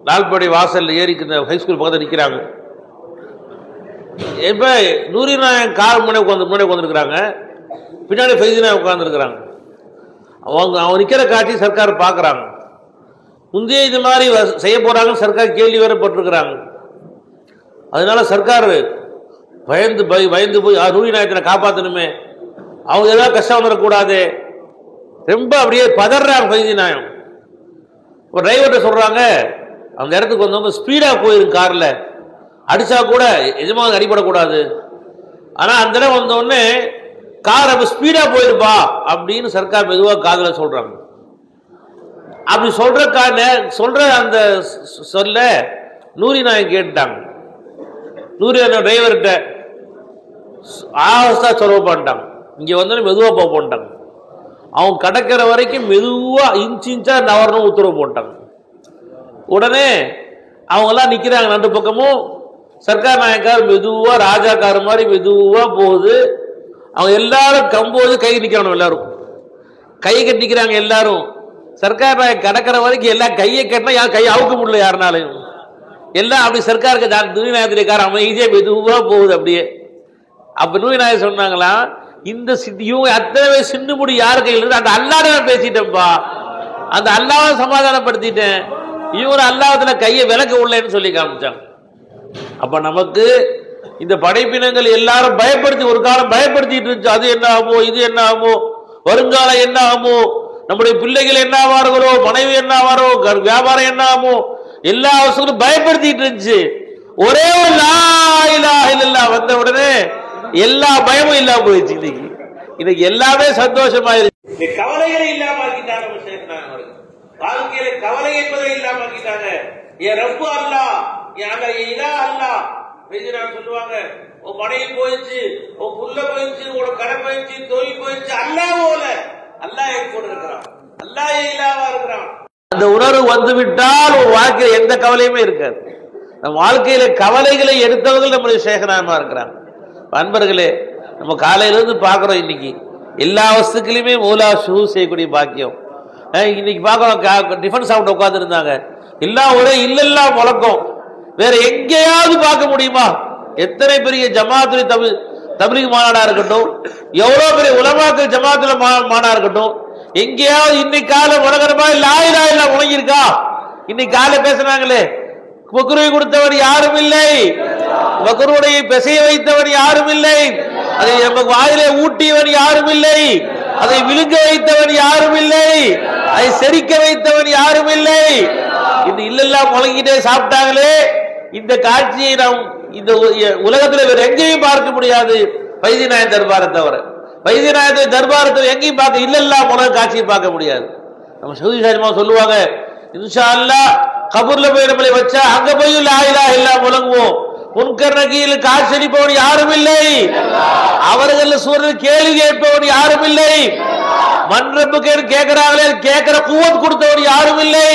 லால்பேட்டை வாசல்ல ஏறி ஹைஸ்கூல் பக்கத்தில் நிற்கிறாங்க. இப்ப நூரி நாயகன் கார் முன்னாடி உட்காந்துருக்கிறாங்க, பின்னாடி ஃபைஸினா உட்காந்துருக்கிறாங்க. அவங்க நிற்கிற காட்சி சர்க்கார் பார்க்குறாங்க. முந்தைய இது மாதிரி செய்ய போறாங்க சர்க்கார் கேள்வி வேற போட்டிருக்கிறாங்க. அதனால சர்க்கார் பயந்து போய் நூரி நாயகத்தை காப்பாற்றணுமே, அவங்க ஏதாவது கஷ்டம் வந்துடக்கூடாது, ரொம்ப அப்படியே பதறாங்க ஃபைஸி நாயகம். ஒரு டிரைவர்கிட்ட சொல்றாங்க, அந்த இடத்துக்கு வந்தவங்க ஸ்பீடா போயிருக்கு, கார்ல அடிச்சா கூட எஜமானுக்கு அடிபடக்கூடாது. ஆனா அந்த இடம் வந்தோடனே கார் அப்ப ஸ்பீடா போயிருப்பா அப்படின்னு சர்க்கார் மெதுவா காதல சொல்றாங்க. அப்படி சொல்ற அந்த சொல்ல நூரி நாயகம் கேட்டாங்க. நூரி அந்த டிரைவர்கிட்ட ஆவஸ்தா சொல்ல பண்ணிட்டாங்க, இங்க வந்தோடனே மெதுவா போட்டாங்க. அவங்க கடக்கிற வரைக்கும் மெதுவா இன்ச்சா நவரணும் உத்தரவு போட்டாங்க. உடனே அவங்க எல்லாம் நிக்கிறாங்க. 2 பக்கமும் சர்க்கார் நாயக்கார் மெதுவா ராஜா கார் மாதிரி மெதுவா போகுது. அவங்க எல்லாரும் கம்போது கை நிக்கிறாங்க, எல்லாரும் கை கட்டிக்கிறாங்க. எல்லாரும் சர்க்கார் நாயக் கடக்கிற வரைக்கும் எல்லாம் கையை கட்டினா யாரும் கையை அவுக்க முடியல யாருனாலையும். எல்லாம் அப்படி சர்க்காருக்கு நூரி நாயகத்துடைய கார் அமைதியா மெதுவா போகுது அப்படியே. அப்ப நூரி நாயகம் சொன்னாங்களா, இந்த இவங்க அத்தனை சின்ன முடி யார் கையில் இருந்து அந்த அல்லாஹ் நான் பேசிட்டேன்ப்பா, அந்த அல்லாஹ்வை சமாதானப்படுத்திட்டேன், இவங்க அல்லாஹ்வுல கையை விலக்க உள்ளேன்னு சொல்லி காமிச்சாங்க. அப்ப நமக்கு இந்த படைப்பினங்கள் எல்லாரும் பயப்படுத்தி ஒரு காலம் பயப்படுத்திட்டு இருந்துச்சு. அது என்ன ஆகுமோ, இது என்ன ஆகுமோ, வருங்காலம் என்ன ஆகுமோ, நம்முடைய பிள்ளைகள் என்ன ஆவார்களோ, மனைவி என்ன ஆவாரோ, வியாபாரம் என்ன ஆகுமோ, எல்லா அவசரம் பயப்படுத்திட்டு இருந்துச்சு. ஒரே ஒரு லா இலாஹ இல்லல்லாஹ் வந்த உடனே எல்லா பயமும் இல்லாம போயிடுச்சு. இன்னைக்கு எல்லாமே சந்தோஷமா இருக்கு. கவலைகளை இல்லாம ஆக்கிட்டாங்க. வாழ்க்கையில கவலை என்பதை இல்லாம ஆக்கிட்டாங்க. என் ரப்பு அல்லாஹ், என் இலா அல்லாஹ் சொல்லுவாங்க, உன் மனைவி போயிடுச்சு, உன் புள்ள போயிடுச்சு, உன் கடை போயிடுச்சு, தொழில் போயிடுச்சு, அல்லாஹ் போல அல்லாஹ் கூட இருக்கிறான், அல்லாஹ் இலாவா இருக்கிறான். அந்த உணர்வு வந்து விட்டால் ஒரு வாழ்க்கையில எந்த கவலையுமே இருக்காது. நம் வாழ்க்கையில கவலைகளை எடுத்தவர்கள் நம்முடைய சேகரமா இருக்கிறாங்க. அன்பர்களே, நம்ம காலையிலிருந்து பார்க்கிறோம், இன்னைக்கு எல்லா வஸ்துக்களையுமே மூலா ஷூ செய்யக்கூடிய பாக்கியம். இன்னைக்கு பார்க்கிறோம், டிஃபன் சாப்பிட்டு உட்கார்ந்து இருந்தாங்க, எல்லாம் ஒரே இல்லெல்லா முழக்கம். வேற எங்கேயாவது பார்க்க முடியுமா? எத்தனை பெரிய ஜமாத்துடைய தப்லீக் மாநாடா இருக்கட்டும், எவ்வளவு பெரிய உலமாக்கள் ஜமாத்துல மாநாடா இருக்கட்டும், எங்கேயாவது இன்னைக்கு கால உலகமா லா இலாஹ இல்லல்லாஹ் முழங்கியிருக்கா? இன்னைக்கு கால பேசுறாங்களே, பக்ருவை கொடுத்தவர் யாரும் இல்லை, பக்ருடைய பிசைய வைத்தவர் யாரும் இல்லை, அதை நமக்கு வாயிலே ஊட்டியவன் யாரும் இல்லை, அதை விழுங்க வைத்தவன் யாரும் இல்லை, அதை செரிக்க வைத்தவன் யாரும் இல்லை. இது இல்லெல்லாம் முழங்கிட்டே சாப்பிட்டாங்களே, இந்த காட்சியை நாம் இந்த உலகத்தில் வேற எங்கேயும் பார்க்க முடியாது. வைத்தியநாயக தர்பாரை தவிர, வைத்தியநாயக தர்பாரத்தை எங்கேயும் பார்க்க இல்லெல்லாம் உலக காட்சியை பார்க்க முடியாது. நம்ம சௌதி சாரிமா சொல்லுவாங்க, இன்ஷா அல்லாஹ் கபூர்ல போய் நம்மளை வச்சா அங்க போய் லா இலாஹ இல்லல்லாஹ் முழங்குவோம். முன்கர் நகீல் காட்சியளிப்பவன் யாரும் இல்லை, அவர்கள் சூழல் கேள்வி கேட்பவன் யாரும் இல்லை. மன் ரப்புக்கேன்னு கேட்கிறாங்களே, கேட்கிற குவத் கொடுத்தவன் யாரும் இல்லை,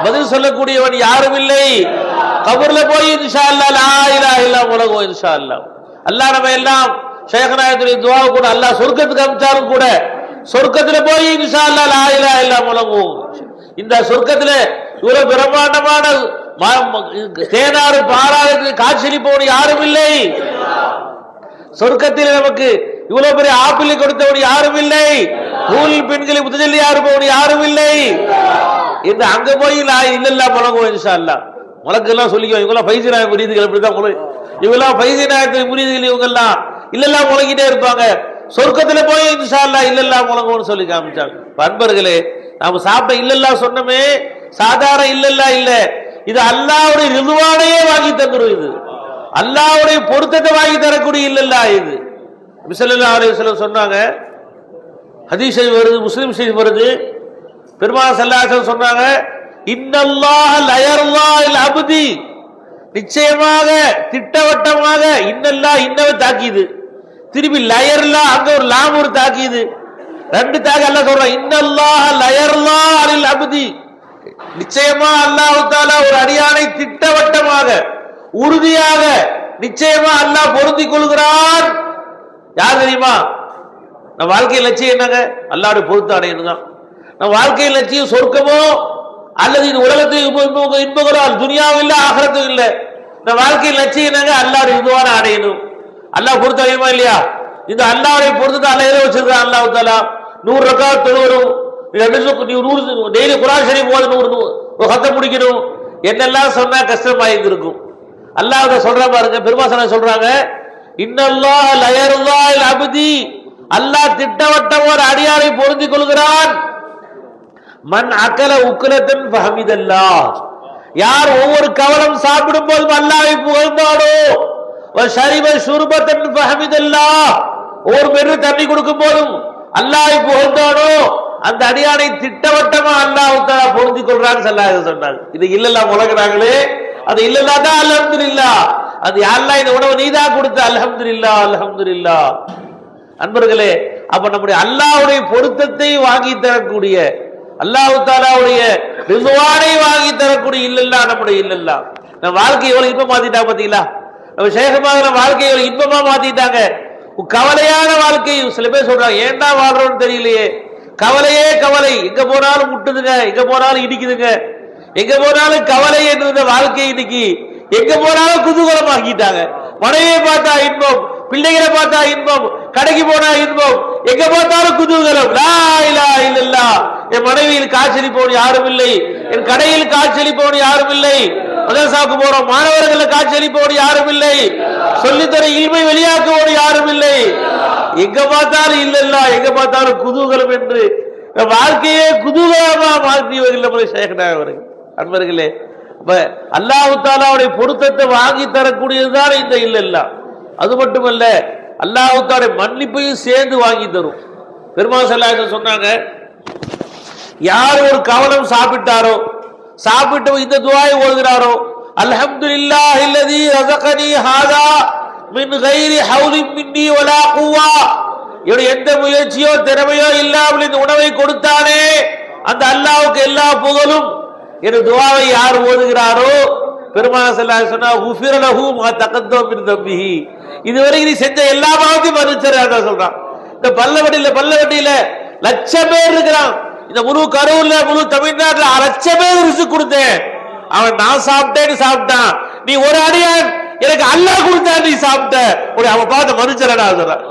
பதில் சொல்லக்கூடியவன் யாரும் இல்லை. கபர்ல போய் இன்ஷா அல்லாஹ் லா இலாஹ இல்லல்லாஹ் உலகம் இன்ஷா அல்லாஹ். அல்லாஹ் நம்ம எல்லாம் ஷேഖ்நாயகத்துடைய துஆவை கூட அல்லாஹ் சொர்க்கத்துக்கு அனுப்பிச்சாலும் கூட சொர்க்கத்துல போய் இன்ஷா அல்லாஹ் லா இலாஹ இல்லல்லாஹ் உலகம். இந்த சொர்க்கத்துல இவ்வளவு பிரம்மாண்டமான தேனாறு பாலாறு காட்சியளிப்பவன் யாரும் இல்லை. சொர்க்கத்தில் நமக்கு இவ்வளவு பெரிய ஆப்பிளை கொடுத்தவன் யாரும் இல்லை. ஊரில் பெண்களை முத்தஜல்லி யாருப்பவன் யாரும் இல்லை. இந்த அங்க போய் இல்லல்லா முழங்குவோம் இன்ஷா அல்லாஹ். முழக்கெல்லாம் சொல்லிக்குவோம். இவங்கெல்லாம் ஃபைசி நாயக முரீதுகள் இப்படிதான் இவங்கெல்லாம் ஃபைசி நாயகத்தின் முரீதுகள் இவங்கெல்லாம் இல்லல்லா முழங்கிட்டே இருப்பாங்க. சொர்க்கத்துல போய் இன்ஷா அல்லாஹ் இல்லல்லா முழங்குவோம்னு சொல்லி காமிச்சாங்க. அன்பர்களே, நாம சாப்பிட்ட இல்லல்லா சொன்னமே சாதாரண இல்லல்லா இல்ல, இது அல்லாஹ்வுடைய ரிதுவானையே வாங்கி தந்துரும். இது அல்லாஹ்வுடைய பொருத்தத்தை வாங்கி தரக்கூடிய இல்லல்லா. இது நபி ஸல்லல்லாஹு அலைஹி வஸல்லம் சொன்னாங்க, ஹதீஸ் வருது, முஸ்லிம் ஷரீஃப் வருது. பெருமானார் ஸல்லல்லாஹு அலைஹி வஸல்லம் சொன்னாங்க, இன்னல்லாஹ லயர்லா இல் அப்தி, நிச்சயமாக திட்டவட்டமாக இன்னல்லாஹ் இன்னவ தாக்கீது, திருப்பி லயர்லா அங்க ஒரு லாம் ஒரு தாக்கீது, ரெண்டு தாக்க அல்லாஹ் சொல்றான். இன்னல்லாஹ லயர்லா அலில் அப்தி, நிச்சயமா அல்லாஹ் தஆலா ஒரு அடியானை திட்டவட்டமாக உறுதியாக நிச்சயமா அல்லாஹ் பொருந்திக் கொள்கிறான். யார் தெரியுமா? நம்ம வாழ்க்கையில் லட்சியம் என்னங்க? அல்லாஹ்வுடைய பொருத்த அடையணும் தான். நம்ம வாழ்க்கையில் லட்சியம் சொர்க்கமோ அல்லது இந்த உலகத்தில் இன்பங்களோ, துனியாவும் இல்லை ஆகிரத்தும் இல்லை. நம்ம வாழ்க்கையில் லட்சியம் என்னங்க? அல்லாஹ்வுடைய இதுவான அடையணும். அல்லாஹ் பொருத்த அடையுமா இல்லையா? இந்த அல்லாஹ்வுடைய பொருத்தத்தை அல்லாஹ் எதை வச்சிருக்கான்? அல்லாஹ் தஆலா 100 ரக்காத் தொழுவரும், 100 டெய்லி குர்ஆன் ஷரீஃப் ஓத 100 ஹத்தம் முடிக்கணும், என்னெல்லாம் சொன்னா கஷ்டமாயிட்டு இருக்கும். அல்லாஹ் சொல்ற பாருங்க, பெருமாசன சொல்றாங்க, இன்னல்லாஹ லயர்லா இல் அப்தி, அல்லாஹ் திட்டவட்டம் ஒரு அடியாரை பொருந்திக் கொள்கிறான். மன் அகல உக்லத்தன் ஃபஹமிதல்லாஹ், யார் ஒவ்வொரு கவலம் சாப்பிடும் போதும் அல்லாஹ்வை புகழ்ந்தானோ, வ ஷரிப ஷுர்பத்தன் ஃபஹமிதல்லாஹ், ஒரு பெரு தண்ணி கொடுக்கும் போதும் அல்லாஹ்வை புகழ்ந்தானோ, அந்த அடியானை திட்டவட்டமா அல்லாஹ் தஆலா பொருந்திக் கொள்றான்னு ஸல்லல்லாஹு அலைஹி வஸல்லம் சொன்னாங்க. இது இல்லல்லா முழங்குறாங்களே, அது இல்லல்லா தான் அல்ஹம்துலில்லாஹ். அது அல்லாஹ் இந்த உணவு நீதான் கொடுத்த, அல்ஹம்துலில்லாஹ் அல்ஹம்துலில்லாஹ். அன்பர்களே, அப்ப நம்முடைய அல்லாஹ்வுடைய பொருத்தத்தை வாங்கி தரக்கூடிய, அல்லாஹ் தஆலாவுடைய ரிதுவானை வாங்கி தரக்கூடிய இல்லல்லா நம்முடைய இல்லல்லா. நம்ம வாழ்க்கையை எவ்வளவு இன்பமா மாத்திட்டாங்க பாத்தீங்களா? நம்ம ஷேகமாக நம்ம வாழ்க்கையை எவ்வளவு இன்பமா மாத்திட்டாங்க. கவலையான வாழ்க்கை. சில பேர் சொல்றாங்க, ஏன்டா வாழ்றோம்னு தெரியலையே, கவலையே கவலை, எங்க போனாலும் முட்டுதுங்க, எங்க போனாலும் இடிக்குதுங்க, எங்க போனாலும் கவலை என்ற வாழ்க்கை இன்னைக்கு எங்க போனாலும் குதூகலமாக்கிட்டாங்க. மனைவியை பார்த்தா இன்பம், பிள்ளைகளை பார்த்தா இன்பம், கடைக்கு போனா இன்பம், எங்க பார்த்தாலும் குதூகலம். லா இலாஹ இல்லல்லாஹ். என் மனைவியில் காய்ச்சலிப்பவன் யாரும் இல்லை, என் கடையில் காய்ச்சலிப்பவன் யாரும் இல்லை, மதரசாவுக்கு போறோம் மாணவர்கள் காய்ச்சலிப்பவன் யாரும் இல்லை, சொல்லித்தர இல்மை வெளியாக்குவோடு யாரும் இல்லை, எங்க பார்த்தாலும் இல்லல்லா, எங்க பார்த்தாலும் குதூகலம் என்று வாழ்க்கையே குதூகலமா மாற்றியவர்கள் நம்முடைய ஷேഖ்நாயகம் அவர்கள். அன்பர்களே, அல்லாஹ் தஆலாவுடைய பொருத்தத்தை வாங்கி தரக்கூடியதுதான் இந்த இல்லல்லா. அது மட்டுமல்ல, அல்லாஹ் தஆலாவுடைய மன்னிப்பையும் சேர்ந்து வாங்கி தரும். பெருமானார் ஸல்லல்லாஹு அலைஹி வஸல்லம் சொன்னாங்க, யார் ஒரு கவலம் சாப்பிட்டாரோ, சாப்பிட்டு இந்த துஆவை ஓதுகிறாரோ, அல்ஹம்துலில்லாஹி அல்லதி ரஸகனி ஹாதா மின் கைரி ஹவுலின் மின்னி வலா குவா, இவருடைய எந்த முயற்சியோ திறமையோ இல்லாமல் இந்த உணவை கொடுத்தானே, அந்த அல்லாஹ்வுக்கு எல்லா புகழும். என்ற துஆவை யார் ஓதுகிறாரோ, பெருமானார் ஸல்லல்லாஹு அலைஹி வஸல்லம் குஃபிர லஹு மா தகத்தம மின் தம்பிஹி, இதுவரை நீ செஞ்ச எல்லா பாவத்தையும் மன்னிச்சறதா சொல்றான். இந்த பல்லவட்டியில லட்சம் பேர் இருக்கிறான். இந்த முழு கரூர்ல, முழு தமிழ்நாட்டுல 1 லட்சம் பேர் ரிஸ்க் கொடுத்தேன். அவன் நான் சாப்பிட்டேன்னு சாப்பிட்டான், நீ ஒரு அடியான் எனக்கு அல்லாஹ் கொடுத்தான், நீ சாப்பிட்ட, அவன் பார்த்து மன்னிச்சறடா சொல்றான்.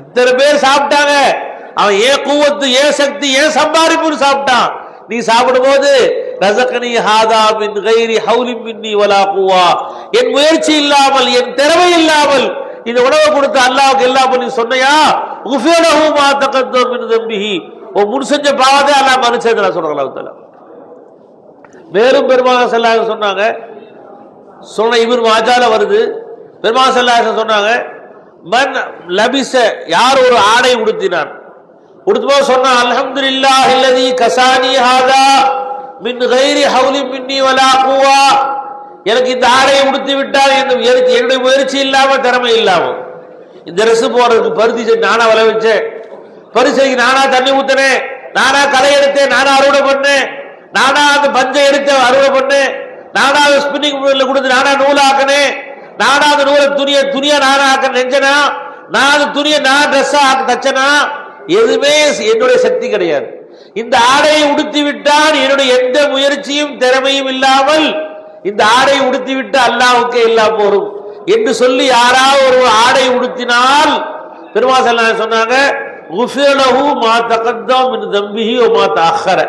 இத்தனை பேர் சாப்பிட்டாங்க, அவன் ஏன் கூவத்து, ஏன் சக்தி, ஏன் சம்பாதிப்புன்னு சாப்பிட்டான். நீ சாப்பிடும் போது ரஸகனி ஹாதா மின் கைரி ஹவுலின் மின்னி வலா குவா, என் முயற்சி இல்லாமல், என் திறமை இல்லாமல் இந்த உணவை கொடுத்த அல்லாஹ்வுக்கு எல்லாம் பண்ணி சொன்னையா, குஃபிரஹு மா தகத்தம மின் தம்பிஹி, உன் முன் செஞ்ச பாவத்தை அல்லாஹ் மன்னிச்சதா சொல்றாங்க அல்லாஹ் தஆலா. மேலும் பெருமானார் ஸல்லல்லாஹு அலைஹி வஸல்லம் சொன்னாங்க, சொன்ன இப்னு மாஜால வருது, பெருமானார் ஸல்லல்லாஹு அலைஹி வஸல்லம் சொன்னாங்க, மன் லபிஸ, யார் ஒரு ஆடை உடுத்தினான், உடுத்தும்போது சொன்னான், அல்ஹம்துலில்லாஹி அல்லதி கசானி ஹாதா மின் கைரி ஹவுலின் மின்னி வலா குவா, எனக்கு இந்த ஆடையை உடுத்தி விட்டால் என்னுடைய முயற்சி இல்லாம திறமை இல்லாம. இந்த ட்ரெஸ் போறதுக்கு பருத்தி நானா விளை வச்சேன், பரிசைக்கு நானா தண்ணி ஊத்தினேன், நானா களை எடுத்தேன், நானா அறுவடை பண்ணேன், நானா அந்த பஞ்சை எடுத்து அறுவடை பண்ணேன், நானா ஸ்பின்னிங் மில்ல கொடுத்து நானா நூலாக்கினேன், நானா அந்த துணியை நானா ஆக்க நெஞ்சனா, நான் அந்த துணியை நான் ட்ரெஸ்ஸா தச்சனா? எதுவுமே என்னுடைய சக்தி கிடையாது. இந்த ஆடையை உடுத்தி விட்டால் என்னுடைய எந்த முயற்சியும் திறமையும் இல்லாமல் இந்த ஆடையை உடுத்தி விட்டு அல்லாஹ்வுக்கே எல்லாம் போரும் என்று சொல்லி யாராவது ஒரு ஆடை உடுத்தினால் பெருமாள் ஸல்லல்லாஹு அலைஹி சொன்னாங்க, குஃபிரலஹு மா தகத்தம் மின் தம்பிஹி வ மா தஅخر.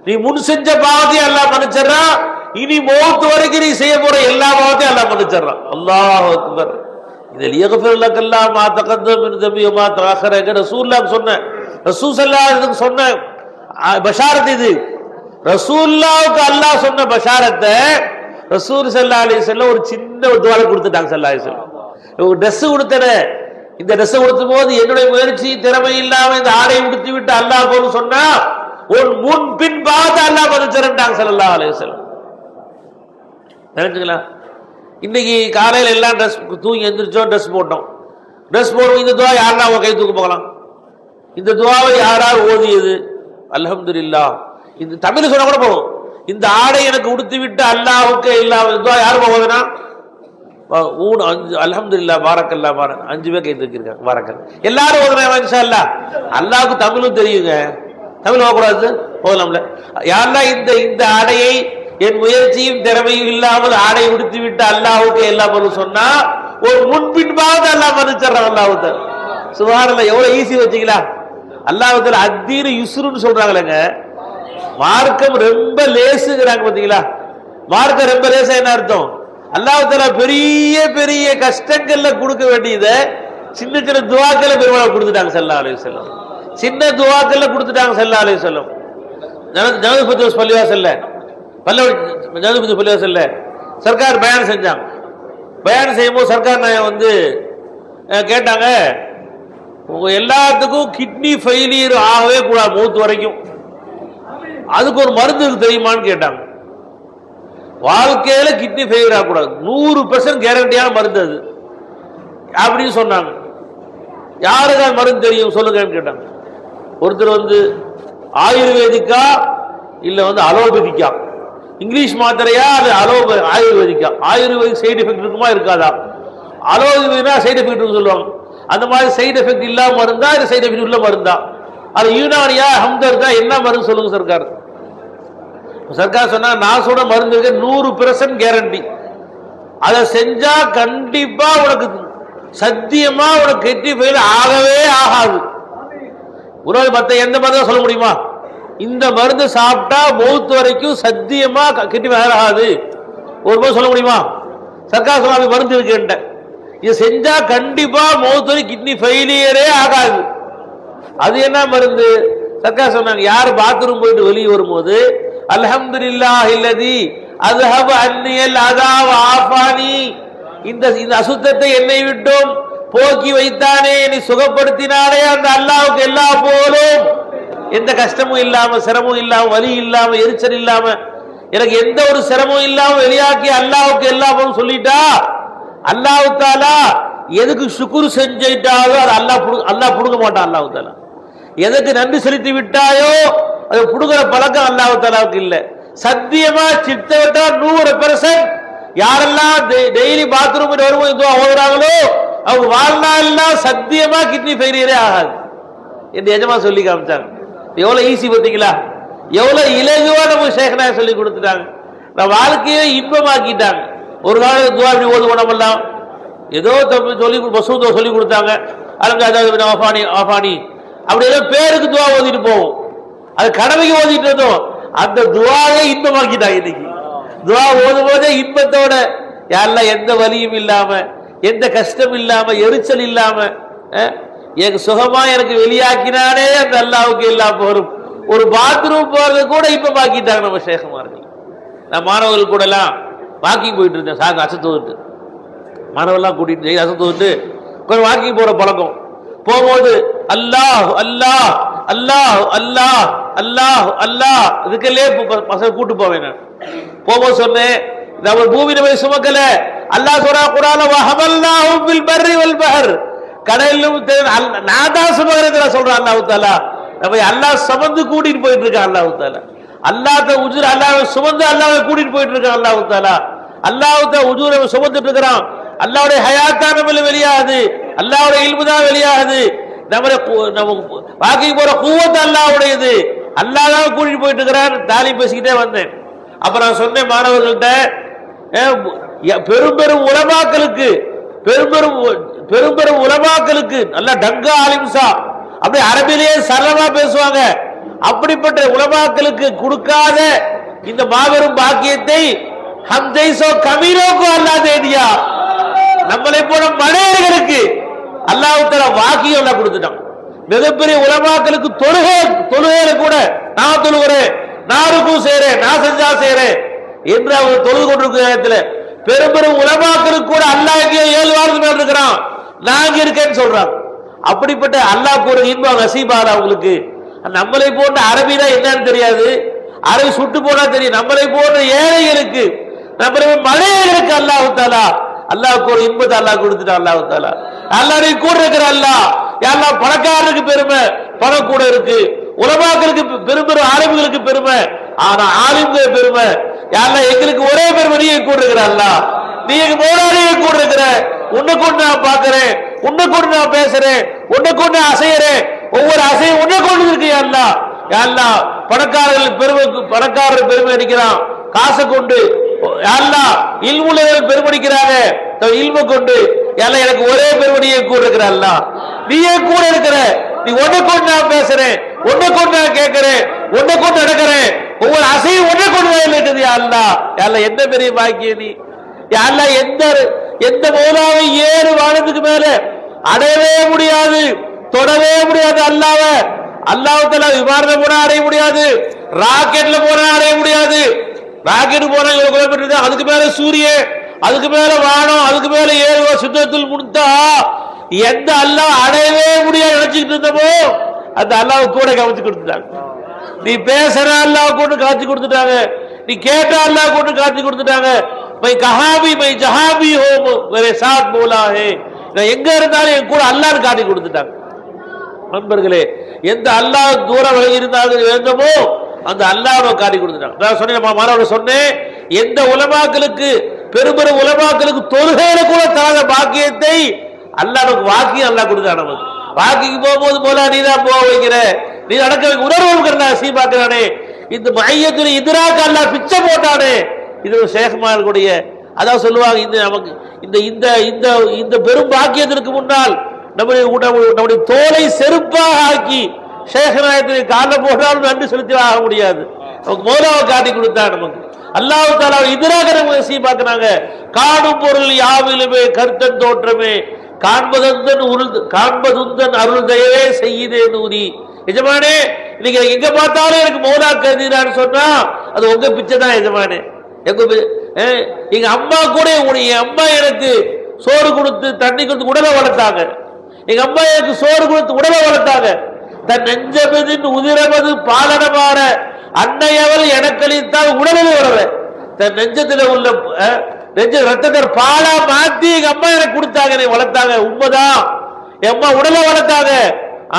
நீ முன் செஞ்ச பாவத்தை அல்லாஹ் மன்னிச்சறான், இனி மௌத் வரைக்கும் நீ செய்ய போற எல்லா பாவத்தையும் அல்லாஹ் மன்னிச்சறான். அல்லாஹ் அக்பர். இதில் யக்ஃபிர் லக்கல்லாஹு மா தகத்தம் மின் தம்பிஹி வ மா தஅخر ரசூலுல்லாஹ் சொன்ன, ரசூல் ஸல்லல்லாஹு அலைஹி வஸல்லம் சொன்ன பஷாரத் இது. ரசூலுல்லாஹ்வுக்கு அல்லாஹ் சொன்ன பஷாரத்தை ரசூல் ஸல்லல்லாஹு அலைஹி வஸல்லம் ஒரு சின்ன துஆல கொடுத்துட்டாங்க. ஸல்லல்லாஹு அலைஹி வஸல்லம் ஒரு Dress உடுத்தற, இந்த Dress உடுத்தும் போது என்னுடைய முயற்சி திறமை இல்லாம இந்த ஆடை உடுத்தி விட்டு அல்லாஹ் போன்னு சொன்னா ஒரு முன் பின் பார்த்து அல்லாஹ் மன்னிச்சறண்டாங்க ஸல்லல்லாஹு அலைஹி வஸல்லம். தெரிஞ்சுங்களா? இன்னைக்கு காலையில எல்லாம் Dress தூங்கி எந்திரிச்சோம், Dress போட்டோம். Dress போடுவோம், இந்த துஆ யாரெல்லாம் உங்க கை தூக்க போகலாம்? இந்த துஆவை யாராவது ஓதியது? அல்ஹம்துலில்லாஹ். இந்த தமிழ் சொன்னா கூட போகும். இந்த ஆடை எனக்கு உடுத்தி விட்டு அல்லாஹ்வுக்கு இல்லாம துஆ யார் போகுதுன்னா அல்ஹம்துலில்லாஹ் பாரக்கல்லாஹ் பாரக் 5 பேர் கை தூக்கிருக்காங்க. பாரக்கல் எல்லாரும் ஓதுறாங்க இன்ஷா அல்லாஹ். அல்லாஹ்வுக்கு தமிழும் தெரியுங்க, தமிழ் ஓதக்கூடாது ஓதலாம்ல. யாரெல்லாம் இந்த ஆடையை என் முயற்சியும் திறமையும் இல்லாமல் ஆடை உடுத்தி விட்டு அல்லாஹ்வுக்கு எல்லாம் பொருள் சொன்னா ஒரு முன்பின்பாவது அல்லாஹ் மன்னிச்சறான். அல்லாஹ்வுக்கு சுப்ஹானல்லாஹ். எவ்வளவு ஈஸி வச்சுங்களா? அல்லாஹ்வுக்கு அத்தீன் யுஸ்ருன்னு சொல்றாங்களேங்க, மார்க்கம் ரொம்ப லேசுங்கிறாங்க. பாத்தீங்களா? மார்க்கம் ரொம்ப லேசா என்ன அர்த்தம்? அல்லாஹ் தஆலா பெரிய பெரிய கஷ்டங்கள்ல கொடுக்க வேண்டியதை சின்ன சின்ன துஆக்களை பெருமாள் கொடுத்துட்டாங்க ஸல்லல்லாஹு அலைஹி வஸல்லம். சின்ன துஆக்களை கொடுத்துட்டாங்க ஸல்லல்லாஹு அலைஹி வஸல்லம். ஜனாதிபதி பள்ளிவாசல்ல சர்க்கார் பயான் செஞ்சாங்க. பயான் செய்யும்போது சர்க்கார் நாயகம் வந்து கேட்டாங்க, உங்க எல்லாத்துக்கும் கிட்னி ஃபெயிலியர் ஆகவே கூடாது மௌத் வரைக்கும், அதுக்கு ஒரு மருந்து தெரியுமான்னு கேட்டாங்க. வாழ்க்கையில கிட்னி ஃபெயிலியர் ஆகக்கூடாது, 100% கேரண்டியான மருந்து அது அப்படின்னு சொன்னாங்க. யாருக்கு அந்த மருந்து தெரியும் சொல்லுங்கன்னு கேட்டாங்க. ஒருத்தர் வந்து ஆயுர்வேதிக்கா இல்ல வந்து அலோபதிக்கா, இங்கிலீஷ் மாத்திரையா அது ஆயுர்வேதிக்கா, ஆயுர்வேதிக் சைடு எஃபெக்ட் இருக்குமா இருக்காதா? அலோபதினா சைடு எஃபெக்ட் இருக்குன்னு சொல்லுவாங்க. அந்த மாதிரி சைடு எஃபெக்ட் இல்லாம மருந்தா இது சைடு எஃபெக்ட் உள்ள மருந்தா? அது யூனானியா ஹம்தர்தா என்ன மருந்து சொல்லுங்க சர்க்கார். சர்க்கார் சொன்னா நான் சொன்ன மருந்து 100% கேரண்டி, அதை செஞ்சா கண்டிப்பா உனக்கு சத்தியமா உனக்கு கிட்னி ஃபெயில் ஆகவே ஆகாது. உணவு மத்த எந்த மருந்து சொல்ல முடியுமா? இந்த மருந்து சாப்பிட்டா மௌத் வரைக்கும் சத்தியமா கிட்னி ஃபெயில் ஆகாது ஒரு போது சொல்ல முடியுமா? சர்க்கார் சொன்ன மருந்து இருக்குன்ட்ட, இது செஞ்சா கண்டிப்பா மௌத் வரைக்கும் கிட்னி ஃபெயிலியரே ஆகாது. அது என்ன மருந்து? சர்க்கார் சொன்னாங்க, யார் பாத்ரூம் போயிட்டு வெளியே வரும்போது அல்ஹம்துலில்லாஹ் இல்லதி அஸ்ஹப அன்னியல் அதா வ ஆஃபானி, இந்த அசுத்தத்தை என்னை விட்டும் போக்கி வைத்தானே, என்னை சுகப்படுத்தினானே அந்த அல்லாஹ்வுக்கு எல்லா போலும், எந்த கஷ்டமும் இல்லாம சிரமம் இல்லாம வலி இல்லாம எரிச்சல் இல்லாம எனக்கு எந்த ஒரு சிரமம் இல்லாம வெளியாக்கி அல்லாஹ்வுக்கு எல்லா போலும் சொல்லிட்டா அல்லாஹ் தஆலா எதுக்கு சுக்ர் செஞ்சிட்டாலோ அது அல்லாஹ் புடுங்க மாட்டான். அல்லாஹ் தஆலா எதுக்கு நன்றி செலுத்தி விட்டாயோ அது புடுங்குற பழக்கம் அல்லாஹ் தஆலாவுக்கு இல்ல. சத்தியமா சித்தவட்டா 100% யாரெல்லாம் டெய்லி பாத்ரூம் வரும்போது இதுவா ஓதுறாங்களோ அவங்க வாழ்நாள்லாம் சத்தியமா கிட்னி ஃபெயிலியரே ஆகாது என்று எஜமா சொல்லி காமிச்சாங்க. எவ்வளவு ஈஸி பார்த்தீங்களா? எவ்வளவு இலகுவா நம்ம ஷேக்னா சொல்லி கொடுத்துட்டாங்க. நான் வாழ்க்கையை இன்பமாக்கிட்டாங்க. ஒரு காலம் துவா இப்படி ஓது பண்ணலாம், ஏதோ சொல்லி மசூதோ சொல்லி கொடுத்தாங்க, அலங்க அதாவது ஆஃபானி ஆஃபானி அப்படி ஏதோ பேருக்கு துவா ஓதிட்டு போவோம், அது கடமைக்கு ஓதிட்டு இருந்தோம். அந்த துவாவை இன்பமாக்கிட்டாங்க. இன்னைக்கு துவா ஓதும் போதே இன்பத்தோட, யாரெல்லாம் எந்த வலியும் இல்லாம எந்த கஷ்டம் இல்லாம எரிச்சல் இல்லாம எனக்கு சுகமா எனக்கு வெளியாக்கினானே அந்த அல்லாஹ்வுக்கு எல்லா போரும். ஒரு பாத்ரூம் போறது கூட இன்பமாக்கிட்டாங்க நம்ம ஷேகுமார்கள். நான் மாணவர்கள் கூட எல்லாம் வாக்கிங் போயிட்டு இருந்தேன், சார் அசத்து வந்துட்டு மாணவர்லாம் கூட்டிட்டு அசத்து வந்துட்டு கொஞ்சம் வாக்கிங் போற பழக்கம். போகும்போது அல்லாஹ் அல்லாஹ் அல்லாஹ் அல்லாஹ் அல்லாஹ் அல்லாஹ் இதுக்கெல்லாம் பசங்க கூட்டு போவேன். நான் போகும்போது சொன்னேன், நம்ம பூமியில போய் சுமக்கல, அல்லாஹ் சொல்றா குர்ஆன்ல வஹமல்னாஹும் ஃபில் பர்ரி வல் பஹர், கடலிலும் நான் தான் சுமக்கிறேன் சொல்றான் அல்லாஹ் தாலா. நம்ம அல்லாஹ் சுமந்து கூட்டிட்டு போயிட்டு இருக்கான் அல்லாஹ் தாலா. அல்லாஹ் உஜூர் அல்லாஹ் சுமந்து அல்லாஹ் கூட்டிட்டு போயிட்டு இருக்கான் அல்லாஹ் தாலா. அல்லாஹ் உஜூரை சுமந்துட்டு இருக்கிறான். அல்லாஹ்வுடைய ஹயாத்தா நம்மள வெளியாகுது, அல்லாஹ்வுடைய இல்மு தான் வெளியாகுது. நம்ம பாக்கி போற குவத் அல்லாஹ்வுடையது. அல்லாஹ் தான் கூட்டிட்டு போயிட்டு இருக்கிறான். தாலி பேசிக்கிட்டே வந்தேன். அப்புறம் நான் சொன்னேன் மாணவர்கள்ட்ட, பெரும் பெரும் உலமாக்களுக்கு பெரும் பெரும் உலமாக்களுக்கு நல்ல டங்கா ஆலிம்சா அப்படி அரபிலேயே சரளமா பேசுவாங்க. அப்படிப்பட்ட உலமாக்களுக்கு கொடுக்காத இந்த மாபெரும் பாக்கியத்தை ஹம் ஜைசோ கமீனோக்கு அல்லாஹ் தே தியா. நம்மளை போல மனிதர்களுக்கு அல்லாஹ் தஆலா வாக்கியம் எல்லாம் கொடுத்துட்டான். மிகப்பெரிய உலமாக்களுக்கு தொழுகையில கூட நான் தொழுகிறேன், நான் ருக்கு செய்றேன், நான் சஜ்ஜா செய்றேன் என்று அவர் தொழுது கொண்டிருக்கிற நேரத்தில் பெரும் பெரும் உலமாக்களுக்கு கூட அல்லாஹ் 7 வாரத்துக்கு மேல இருக்கிறான், நான் இங்க இருக்கேன்னு சொல்றாங்க. அப்படிப்பட்ட அல்லாஹ் ஒரு இன்பம் நசீபால அவங்களுக்கு. நம்மளை போன்ற அரபினா என்னன்னு தெரியாது, அரபி சுட்டு போனா தெரியும். நம்மளை போன்ற ஏழைகளுக்கு, நம்மளை மலையர்களுக்கு அல்லாஹ் தாலா அல்லாஹ்வுக்கு ஒரு இன்பத்தை அல்லாஹ் கொடுத்துட்டான். அல்லாஹ் தாலா அல்லாஹ்வை கூட இருக்கிற அல்லாஹ் யாரெல்லாம் பணக்காரருக்கு பெருமை, பணம் கூட இருக்கு. உலமாக்களுக்கு பெரும் பெரும் ஆலிம்களுக்கு பெருமை, ஆனா ஆலிம்கள் பெருமை யாரெல்லாம் எங்களுக்கு ஒரே பெருமை, நீ கூட இருக்கிற அல்லாஹ், நீ எங்க மௌலாலியை கூட இருக்கிற, உன்னை கொண்டு நான் பார்க்கிறேன், உன்னை கொண்டு நான் பேசுறேன், உன்னை கொண்டு அசையறேன், ஒவ்வொரு அசையும் உன்னை கொண்டு இருக்கு அல்லாஹ். அல்லாஹ் பணக்காரர்கள் பெருமை அடிக்கிறான் காசை கொண்டு, அல்லாஹ் இல்முள்ளவர்கள் பெருமடிக்கிறாங்க இல்ம கொண்டு. எல்லாம் எனக்கு ஒரே பெருமடியை கூட இருக்கிற அல்லாஹ், நீயே கூட இருக்கிற, நீ உன்னை கொண்டு நான் பேசுறேன், உன்னை கொண்டு நான் கேட்கிறேன், உன்னை கொண்டு நடக்கிறேன், ஒவ்வொரு அசையும் உன்னை கொண்டு இருக்குது அல்லாஹ். எல்லாம் என்ன பெரிய பாக்கியம் நீ அல்லாஹ். எந்த மௌலாவை 7 வானத்துக்கு மேல அடையவே முடியாது, தொடவே முடியாது அல்லாஹ்வ. அல்லாஹ் தஆலா விமானத்துல போனா அடைய முடியாது, ராக்கெட்ல போனா அடைய முடியாது. ராக்கெட் போனா எவ்வளவு கிலோமீட்டர், அதுக்கு மேல சூரியன், அதுக்கு மேல வானம், அதுக்கு மேல 7 சித்தத்துல் முன்தஹா. எந்த அல்லாஹ் அடையவே முடியாது நினைச்சிட்டு இருந்தமோ அந்த அல்லாஹ் கூட கவனிச்சு கொடுத்துட்டாங்க. நீ பேசுற அல்லாஹ் கூட காட்சி கொடுத்துட்டாங்க, நீ கேட்ட அல்லாஹ் கூட காட்சி கொடுத்துட்டாங்க. மை கஹாபி மை ஜஹாபி ஹோ மேரே சாத் மௌலா ஹே, நான் எங்க இருந்தாலும் என் கூட அல்லாஹ்னு காட்டி கொடுத்துட்டாங்க. நண்பர்களே, எந்த அல்லாஹ் தூரம் விலகி இருந்தாலும் வேண்டுமோ அந்த அல்லாஹ்வை காட்டி கொடுத்துட்டாங்க. நான் சொன்னேன், எந்த உலமாக்களுக்கு பெரும் பெரும் உலமாக்களுக்கு தொழுகையில கூட தராத பாக்கியத்தை அல்லாஹ் வாக்கியம் அல்லாஹ் கொடுத்தான. வாக்கிக்கு போகும்போது போல நீ தான் போக வைக்கிற, நீ நடக்க வைக்க உணர்வு சீபாக்குறானே, இந்த மையத்துல இதிராக அல்லாஹ் பிச்சை போட்டானே. இது ஷேக்மார்களுடைய அதான் சொல்லுவாங்க, இந்த நமக்கு இந்த இந்த இந்த இந்த பெரும் பாக்கியத்திற்கு முன்னால் நம்முடைய தோலை செருப்பாக ஆக்கி ஷேக்நாயகத்தை கால போட்டாலும் நன்றி செலுத்தி ஆக முடியாது. நமக்கு மௌலாவை காட்டி கொடுத்தா நமக்கு அல்லாஹ் தஆலா இதிராக நம்ம சீபாக்குறாங்க. காணும் பொருள் யாவிலுமே கருத்தன் தோற்றமே காண்பதுந்தன் அருள் தயவே செய்யுதே நூரி. எஜமானே, நீங்க எங்க பார்த்தாலும் எனக்கு மௌலா கருதினான்னு சொன்னா அது உங்க பிச்சை தான் எஜமானே. எங்க அம்மா கூட, என் அம்மா எனக்கு சோறு கொடுத்து தண்ணி கொடுத்து உடலை வளர்த்தாங்க. எங்க அம்மா எனக்கு சோறு கொடுத்து உடலை வளர்த்தாங்க. தன் நெஞ்சமதின் உதிரமது பாலனமான அன்னையவள் எனக்களித்தால் உடலில் வரவ. தன் நெஞ்சத்துல உள்ள ரத்தத்தை பாலா மாத்தி எங்க அம்மா எனக்கு கொடுத்தாங்க, என்னை வளர்த்தாங்க. உண்மைதான், என் அம்மா உடலை வளர்த்தாங்க.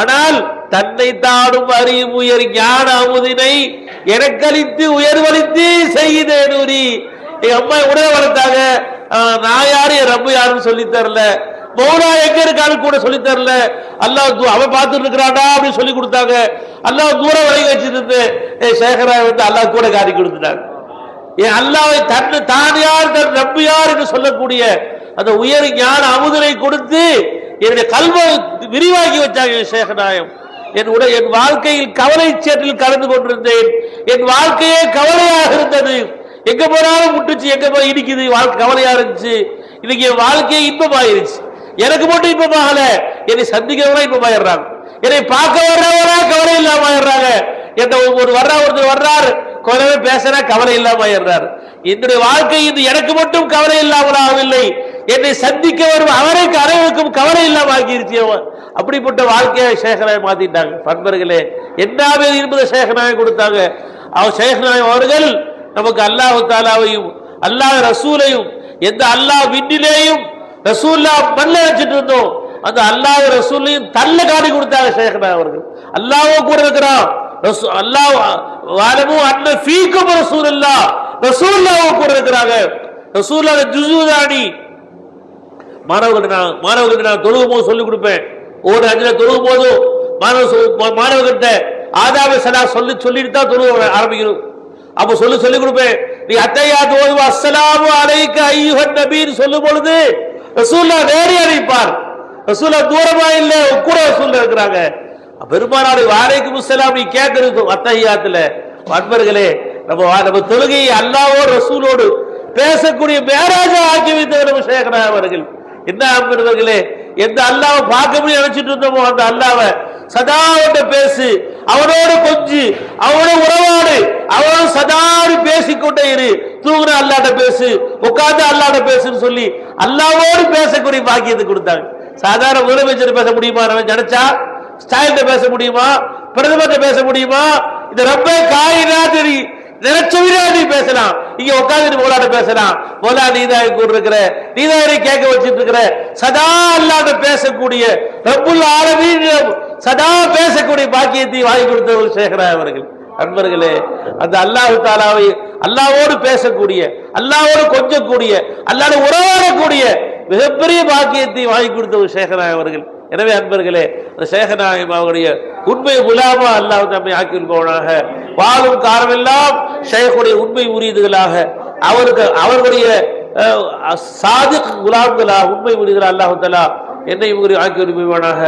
ஆனால் தன்னை தாடும் அறிவு உயர் ஞான அமுதினை எனக்களித்து உயர்வளித்து செய்யுதே நூரி. எங்க அம்மா உடலை வளர்த்தாங்க, நான் யாரு என் ரப்பு யாருன்னு சொல்லி தரல, மௌலா எங்க இருக்கான்னு கூட சொல்லி தரல. அல்லாஹ் அவன் பார்த்துட்டு இருக்கிறான்டா அப்படின்னு சொல்லி கொடுத்தாங்க. அல்லாஹ் தூரம் வரை வச்சிருந்து சேகராய் வந்து அல்லாஹ் கூட காட்டி கொடுத்துட்டாங்க. என் அல்லாஹ்வை தான் யார் தன் ரப்பு யார் என்று சொல்லக்கூடிய அந்த உயர் ஞான அமுதனை கொடுத்து என்னுடைய கல்வை விரிவாக்கி வச்சாங்க சேகநாயம். என் வாழ்க்கையில் கவலை சேற்றில் கலந்து கொண்டிருந்தேன், என் வாழ்க்கையே கவலையாக இருந்தது. எங்க போனாலும் முட்டுச்சு, எங்க போய் இடிக்குது, வாழ்க்கை கவலையா இருந்துச்சு. இன்னைக்கு என் வாழ்க்கையே இன்பமாயிருச்சு. எனக்கு மட்டும் இன்பமாகல, என்னை சந்திக்கிறவங்க இன்பமாயிடுறாங்க, என்னை பார்க்க வர்றவரா கவலை இல்லாம ஆயிடுறாங்க. ஒருத்தர் வர்றாரு குறைவே பேசுறா கவலை இல்லாம ஆயிடுறாரு. என்னுடைய வாழ்க்கை இது எனக்கு மட்டும் கவலை இல்லாமல் ஆகவில்லை, என்னை சந்திக்க வரும் அவருக்கு அனைவருக்கும் கவலை இல்லாம ஆகிருச்சு. அப்படிப்பட்ட வாழ்க்கையை சேகராய் மாத்திட்டாங்க. பண்பர்களே, என்னாவே இருப்பதை சேகராய் கொடுத்தாங்க. சேகராய் அவர்கள் நமக்கு அல்லாஹ் தாலாவையும் அல்லாஹ் ரசூலையும், எந்த அல்லாஹ் விண்ணிலேயும் ரசூல்லா மண்ணில் வச்சுட்டு இருந்தோம், அந்த அல்லாஹ் ரசூலையும் தள்ள காட்டி கொடுத்தாங்க ஷேக்னா அவர்கள். அல்லாஹ்வும் கூட இருக்கிறான், அல்லாஹ் வாலமு அன்ன ஃபீக்கும் ரசூலுல்லாஹ், ரசூலுல்லாஹ் கூட இருக்கிறாங்க. ரசூலுல்லாஹ் ஜுஸூதானி மாணவர்களுக்கு நான் தொழுகும் போது சொல்லிக் கொடுப்பேன். ஒரு அஞ்சுல தொழுகும் போதும் மாணவர்கிட்ட ஆதாப சலா சொல்லிட்டு தான் தொழுக ஆரம்பிக்கணும். அப்ப சொல்லிக் கொடுப்பேன். நீ அத்தையாத்து ஓதுவா அஸ்ஸலாமு அலைக்க அய்யுஹன் நபின்னு சொல்லும் பொழுது ரசூலுல்லாஹ் நேரே அழைப்பார். ரசூலுல்லாஹ் தூரமா இல்ல, கூட ரசூலுல்லாஹ் இருக்கிறாங்க. பெருமானார் வலைக்கும் அஸ்ஸலாம் நீ கேட்கறது அத்தஹியாத்துல. அன்பர்களே, நம்ம தொழுகையை அல்லாஹ்வோடு ரசூலோடு பேசக்கூடிய மேராஜா ஆக்கி வைத்தவர் நம்ம ஷேக்னா அவர்கள். என்ன அன்பர்களே, எந்த அல்லாஹ்வை பார்க்க முடியும் நினைச்சிட்டு இருந்தோமோ அந்த அல்லாஹ்வை சதா அவன்கிட்ட பேசு, அவனோடு கொஞ்சு, அவனோட உறவாடு, அவனோடு சதாடு பேசிக்கொண்டே இரு. தூங்குற அல்லாஹ்ட்ட பேசு, உட்கார்ந்து அல்லாஹ்ட்ட பேசுன்னு சொல்லி அல்லாஹ்வோடு பேசக்கூடிய பாக்கியத்தை கொடுத்தாங்க. சாதாரண முதலமைச்சர் பேச முடியுமா? நினைச்சா ஸ்டாலின் பேச முடியுமா? பிரதமர் பேச முடியுமா? இந்த ரொம்ப காயினா தெரியும், நினைச்ச விட பேசலாம். இங்க உட்கார்ந்து மோலாட பேசலாம். மோலா நீதான் கூட இருக்கிற, நீதான் கேட்க வச்சிட்டு இருக்கிற. சதா அல்லாஹ்ட்ட பேசக்கூடிய ரப்புல் ஆலமீன் சதா பேசக்கூடிய பாக்கியத்தை வாங்கி கொடுத்தவர் ஷேக்னா அவர்கள். அன்பர்களே, அந்த அல்லாஹ் தஆலாவை அல்லாஹ்வோடு பேசக்கூடிய, அல்லாஹ்வோடு கொஞ்சக்கூடிய, அல்லாஹ்வோடு உறவாடக்கூடிய மிகப்பெரிய பாக்கியத்தை வாங்கி கொடுத்தவர் ஷேக்னா அவர்கள். எனவே அன்பர்களே, அந்த ஷேக்னா அவருடைய உண்மை குலாமா அல்லாஹ் தம்மை ஆக்கியிருப்பவனாக, வாழும் காலமெல்லாம் ஷேக்குடைய உண்மை உரியதுகளாக, அவர்களுடைய சாதிக் குலாம்களாக, உண்மை உரியதுகளாக அல்லாஹ் தஆலா என்னை உங்களை ஆக்கியிருப்பவனாக.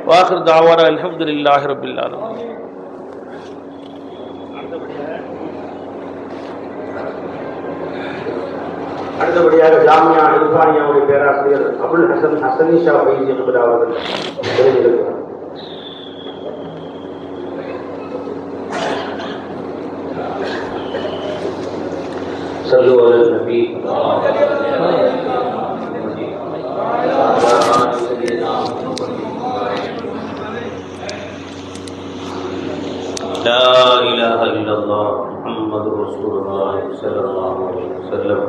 வாஹிரு தஅவானா அல்ஹம்துலில்லாஹி ரப்பில் ஆலமீன். அடுத்தபடியாக ஜாமியா இல்பானியாவுடைய பேராசிரியர் அபுல் ஹசன் ஹசனி ஷா ஃபைசி என்பது அவர்கள் எழுதியிருக்கிறார். صلوا على النبي لا إله إلا الله محمد رسول الله صلى الله عليه وسلم.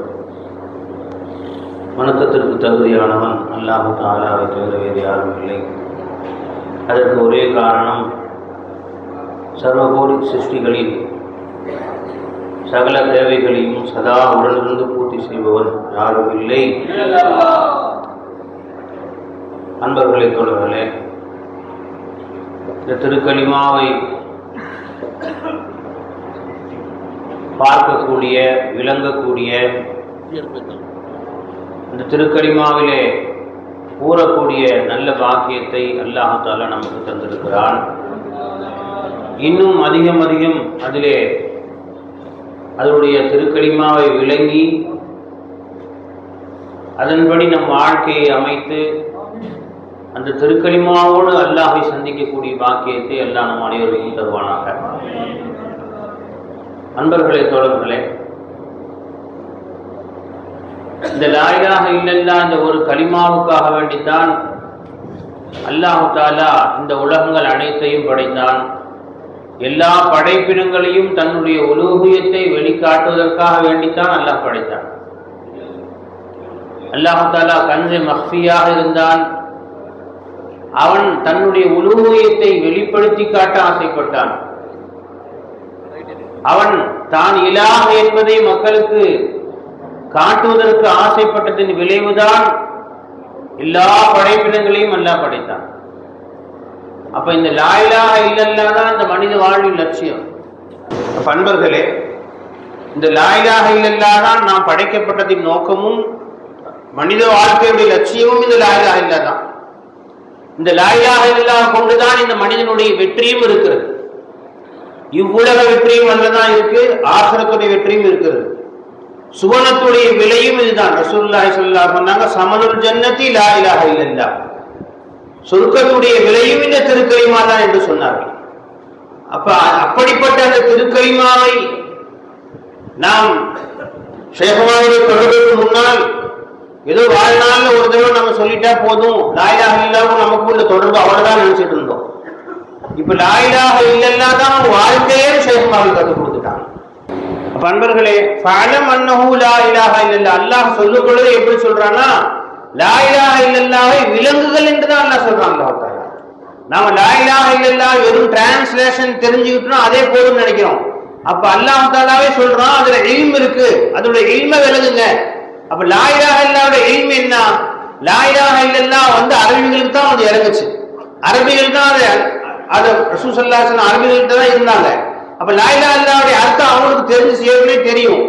வணக்கத்திற்கு தகுதியானவன் அல்லாஹ் தஆலாவை தவிர வேறு யாரும் இல்லை. அதற்கு ஒரே காரணம், சர்வகோடி சிருஷ்டிகளில் சகல தேவைகளையும் சதா உடனிருந்து பூர்த்தி செய்பவன் யாரும் இல்லை. அன்பர்களே, தோழர்களே, இந்த திருக்கலிமாவை பார்க்கக்கூடிய, விளங்கக்கூடிய, இந்த திருக்கலிமாவிலே கூறக்கூடிய நல்ல பாக்கியத்தை அல்லாஹ் தஆலா நமக்கு தந்திருக்கிறான். இன்னும் அதிகம் அதிகம் அதிலே அதனுடைய திருக்கலிமாவை விளங்கி அதன்படி நம் வாழ்க்கையை அமைத்து அந்த திருக்கலிமாவோடு அல்லாஹை சந்திக்கக்கூடிய பாக்கியத்தை அல்லாஹ் நம் அனைவருக்கும் தருவானாக. அன்பர்களே, தோழர்களே, இந்த லா இலாஹ இல்லல்லாஹ் இந்த ஒரு கலிமாவுக்காக வேண்டித்தான் அல்லாஹ் தஆலா இந்த உலகங்கள் அனைத்தையும் படைத்தான். எல்லா படைப்பினங்களையும் தன்னுடைய உலூஹியத்தை வெளிக்காட்டுவதற்காக வேண்டித்தான் அல்லாஹ் படைத்தான். அல்லாஹ் தஆலா கன்ஸே மக்ஃபியாக இருந்தான். அவன் தன்னுடைய உலூஹியத்தை வெளிப்படுத்தி காட்ட ஆசைப்பட்டான். அவன் தான் இலாஹ் என்பதை மக்களுக்கு காட்டுவதற்கு ஆசைப்பட்டதின் விளைவுதான் எல்லா படைப்பினங்களையும் அல்லாஹ் படைத்தான். அப்ப இந்த லா இலாஹ இல்லல்லாஹ் தான் இந்த மனித வாழ்வின் லட்சியம். அன்பர்களே, இந்த லா இலாஹ இல்லல்லாஹ் தான் நாம் படைக்கப்பட்டதின் நோக்கமும் மனித வாழ்க்கையுடைய லட்சியமும் இந்த லா இலாஹ இல்லல்லாஹ் தான். இந்த லா இலாஹ இல்லல்லாஹ் கொண்டுதான் இந்த மனிதனுடைய வெற்றியும் இருக்கிறது. இவ்வுலக வெற்றியும் அதுதான் இருக்கு, ஆখিরাத்துடைய வெற்றியும் இருக்கிறது. சுவனத்துடைய விலையும் இதுதான். ரசூலுல்லாஹி ஸல்லல்லாஹு அலைஹி வஸல்லம் சொன்னாங்க, சமனுல் ஜன்னதி லா இலாஹ இல்லல்லாஹ். சொர்க்கத்துடைய விலையும் இந்த திருக்கலிமா தான் என்று சொன்னார்கள். அப்ப அப்படிப்பட்ட அந்த திருக்கலிமாவை நாம் ஷேகுமாவுடைய தொடர்புக்கு முன்னால் ஏதோ வாழ்நாள்ல ஒரு தடவை நம்ம சொல்லிட்டா போதும், லா இலாஹ இல்லல்லாஹ் நமக்கு உள்ள தொடர்பு அவ்வளவுதான் நினைச்சிட்டு இருந்தோம். இப்ப லா இலாஹ இல்லல்லாஹ் தான் வாழ்க்கையே ஷேகுமாவுக்கு கற்றுக் கொடுத்துட்டாங்க. அப்ப அன்பர்களே, ஃபஅலம் அன்னஹு லா இலாஹ இல்லல்லாஹ் அல்லாஹ் சொல்லும் பொழுது எப்படி சொல்றான்னா, லா இலாஹ இல்லல்லாஹை விலங்குகள் என்றுதான் அல்லாஹ் சொல்றான். அல்லாஹ் தஆலா நாம லா இலாஹ இல்லல்லாஹ் வெறும் டிரான்ஸ்லேஷன் தெரிஞ்சுக்கிட்டோம் அதே போதும்னு நினைக்கிறோம். அப்ப அல்லாஹ் தஆலாவே சொல்றான் அதுல இல்ம் இருக்கு, அதோட இல்மை விளங்குங்க. அப்ப லா இலாஹ இல்லல்லாஹோட இல்ம் என்ன? லா இலாஹ இல்லல்லாஹ் அரபிகளுக்கு தான் அது இறங்குச்சு. அரபிகள் தான் அது ரசூல் ஸல்லல்லாஹு அலைஹி வஸல்லம் அரபிகள்கிட்ட தான் இருந்தாங்க. அப்ப லா இலாஹ இல்லல்லாஹோட அர்த்தம் அவங்களுக்கு தெரிஞ்சு ஏற்கனவே தெரியும்.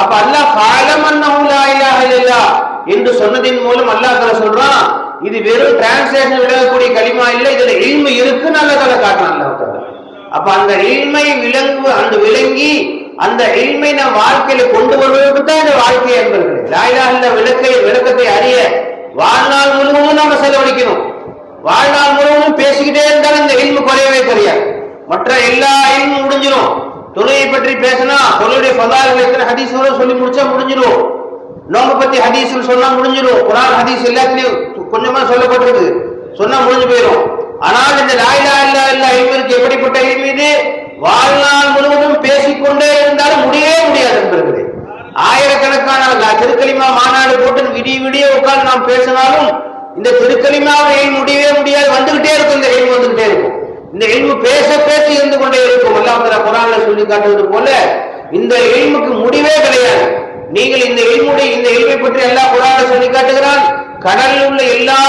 அப்ப அல்லாஹ் ஃபஅலம் அன்னஹு லா இலாஹ இல்லல்லாஹ் என்று சொன்னதின் மூலம் அல்லாஹ் தஆலா சொல்றான் இது வெறும் டிரான்ஸ்லேஷன் விளங்கக்கூடிய கலிமா இல்ல, இதுல இல்மு இருக்குன்னு அல்லாஹ் தஆலா காட்டுறான். அல்லாஹ் தஆலா அப்ப அந்த இல்மை விளங்கி அந்த இல்மை நம் வாழ்க்கையில கொண்டு வருவதற்கு தான் இந்த வாழ்க்கை என்பர்களே. லா இலாஹ இல்லல்லாஹ் விளக்கத்தை அறிய வாழ்நாள் முழுவதும் நம்ம செலவழிக்கணும். வாழ்நாள் முழுவதும் பேசிக்கிட்டே இருந்தாலும் இந்த இல்மு குறையவே குறையாது. மற்ற எல்லா இல்மும் முடிஞ்சிடும். தொழுகை பற்றி பேசினா தொழுடைய ஃபதாயில் எத்தனை ஹதீஸ் சொல்லி முடிச்சா முடிஞ்சிடும். நோம்பு பத்தி ஹதீஸ் சொன்னா முடிஞ்சிடும். குர்ஆன் ஹதீஸ் எல்லாத்துலயும் கொஞ்சமா சொல்லப்பட்டிருக்கு, சொன்னா முடிஞ்சு போயிடும். ஆனால் இந்த லா இலாஹ இல்லல்லாஹ் இல்மிற்கு எப்படிப்பட்ட இல்மு இது? வாழ்நாள் முழுவதும் பேசிக்கொண்டே இருந்தாலும் முடியவே முடியாது என்பர்களே. ஆயிரக்கணக்கான திருக்கலிமா மாநாடு போட்டு விடிய விடிய உட்கார்ந்து நாம் பேசினாலும் இந்த திருக்கலிமாவை முடியவே முடியாது. வந்துகிட்டே இருக்கும், இந்த இல்மு வந்துகிட்டே இருக்கும். இந்த இல்மு பேச பேசி இருந்து கொண்டே இருக்கும். அல்லாஹ் தஆலா குர்ஆன்ல சொல்லி காட்டுவது போல இந்த இல்முக்கு முடிவே கிடையாது. நீங்கள் இந்த இல்மை பற்றி அல்லாஹ் குர்ஆன்ல சொல்லி காட்டுகிறான். கடலில் உள்ள எல்லா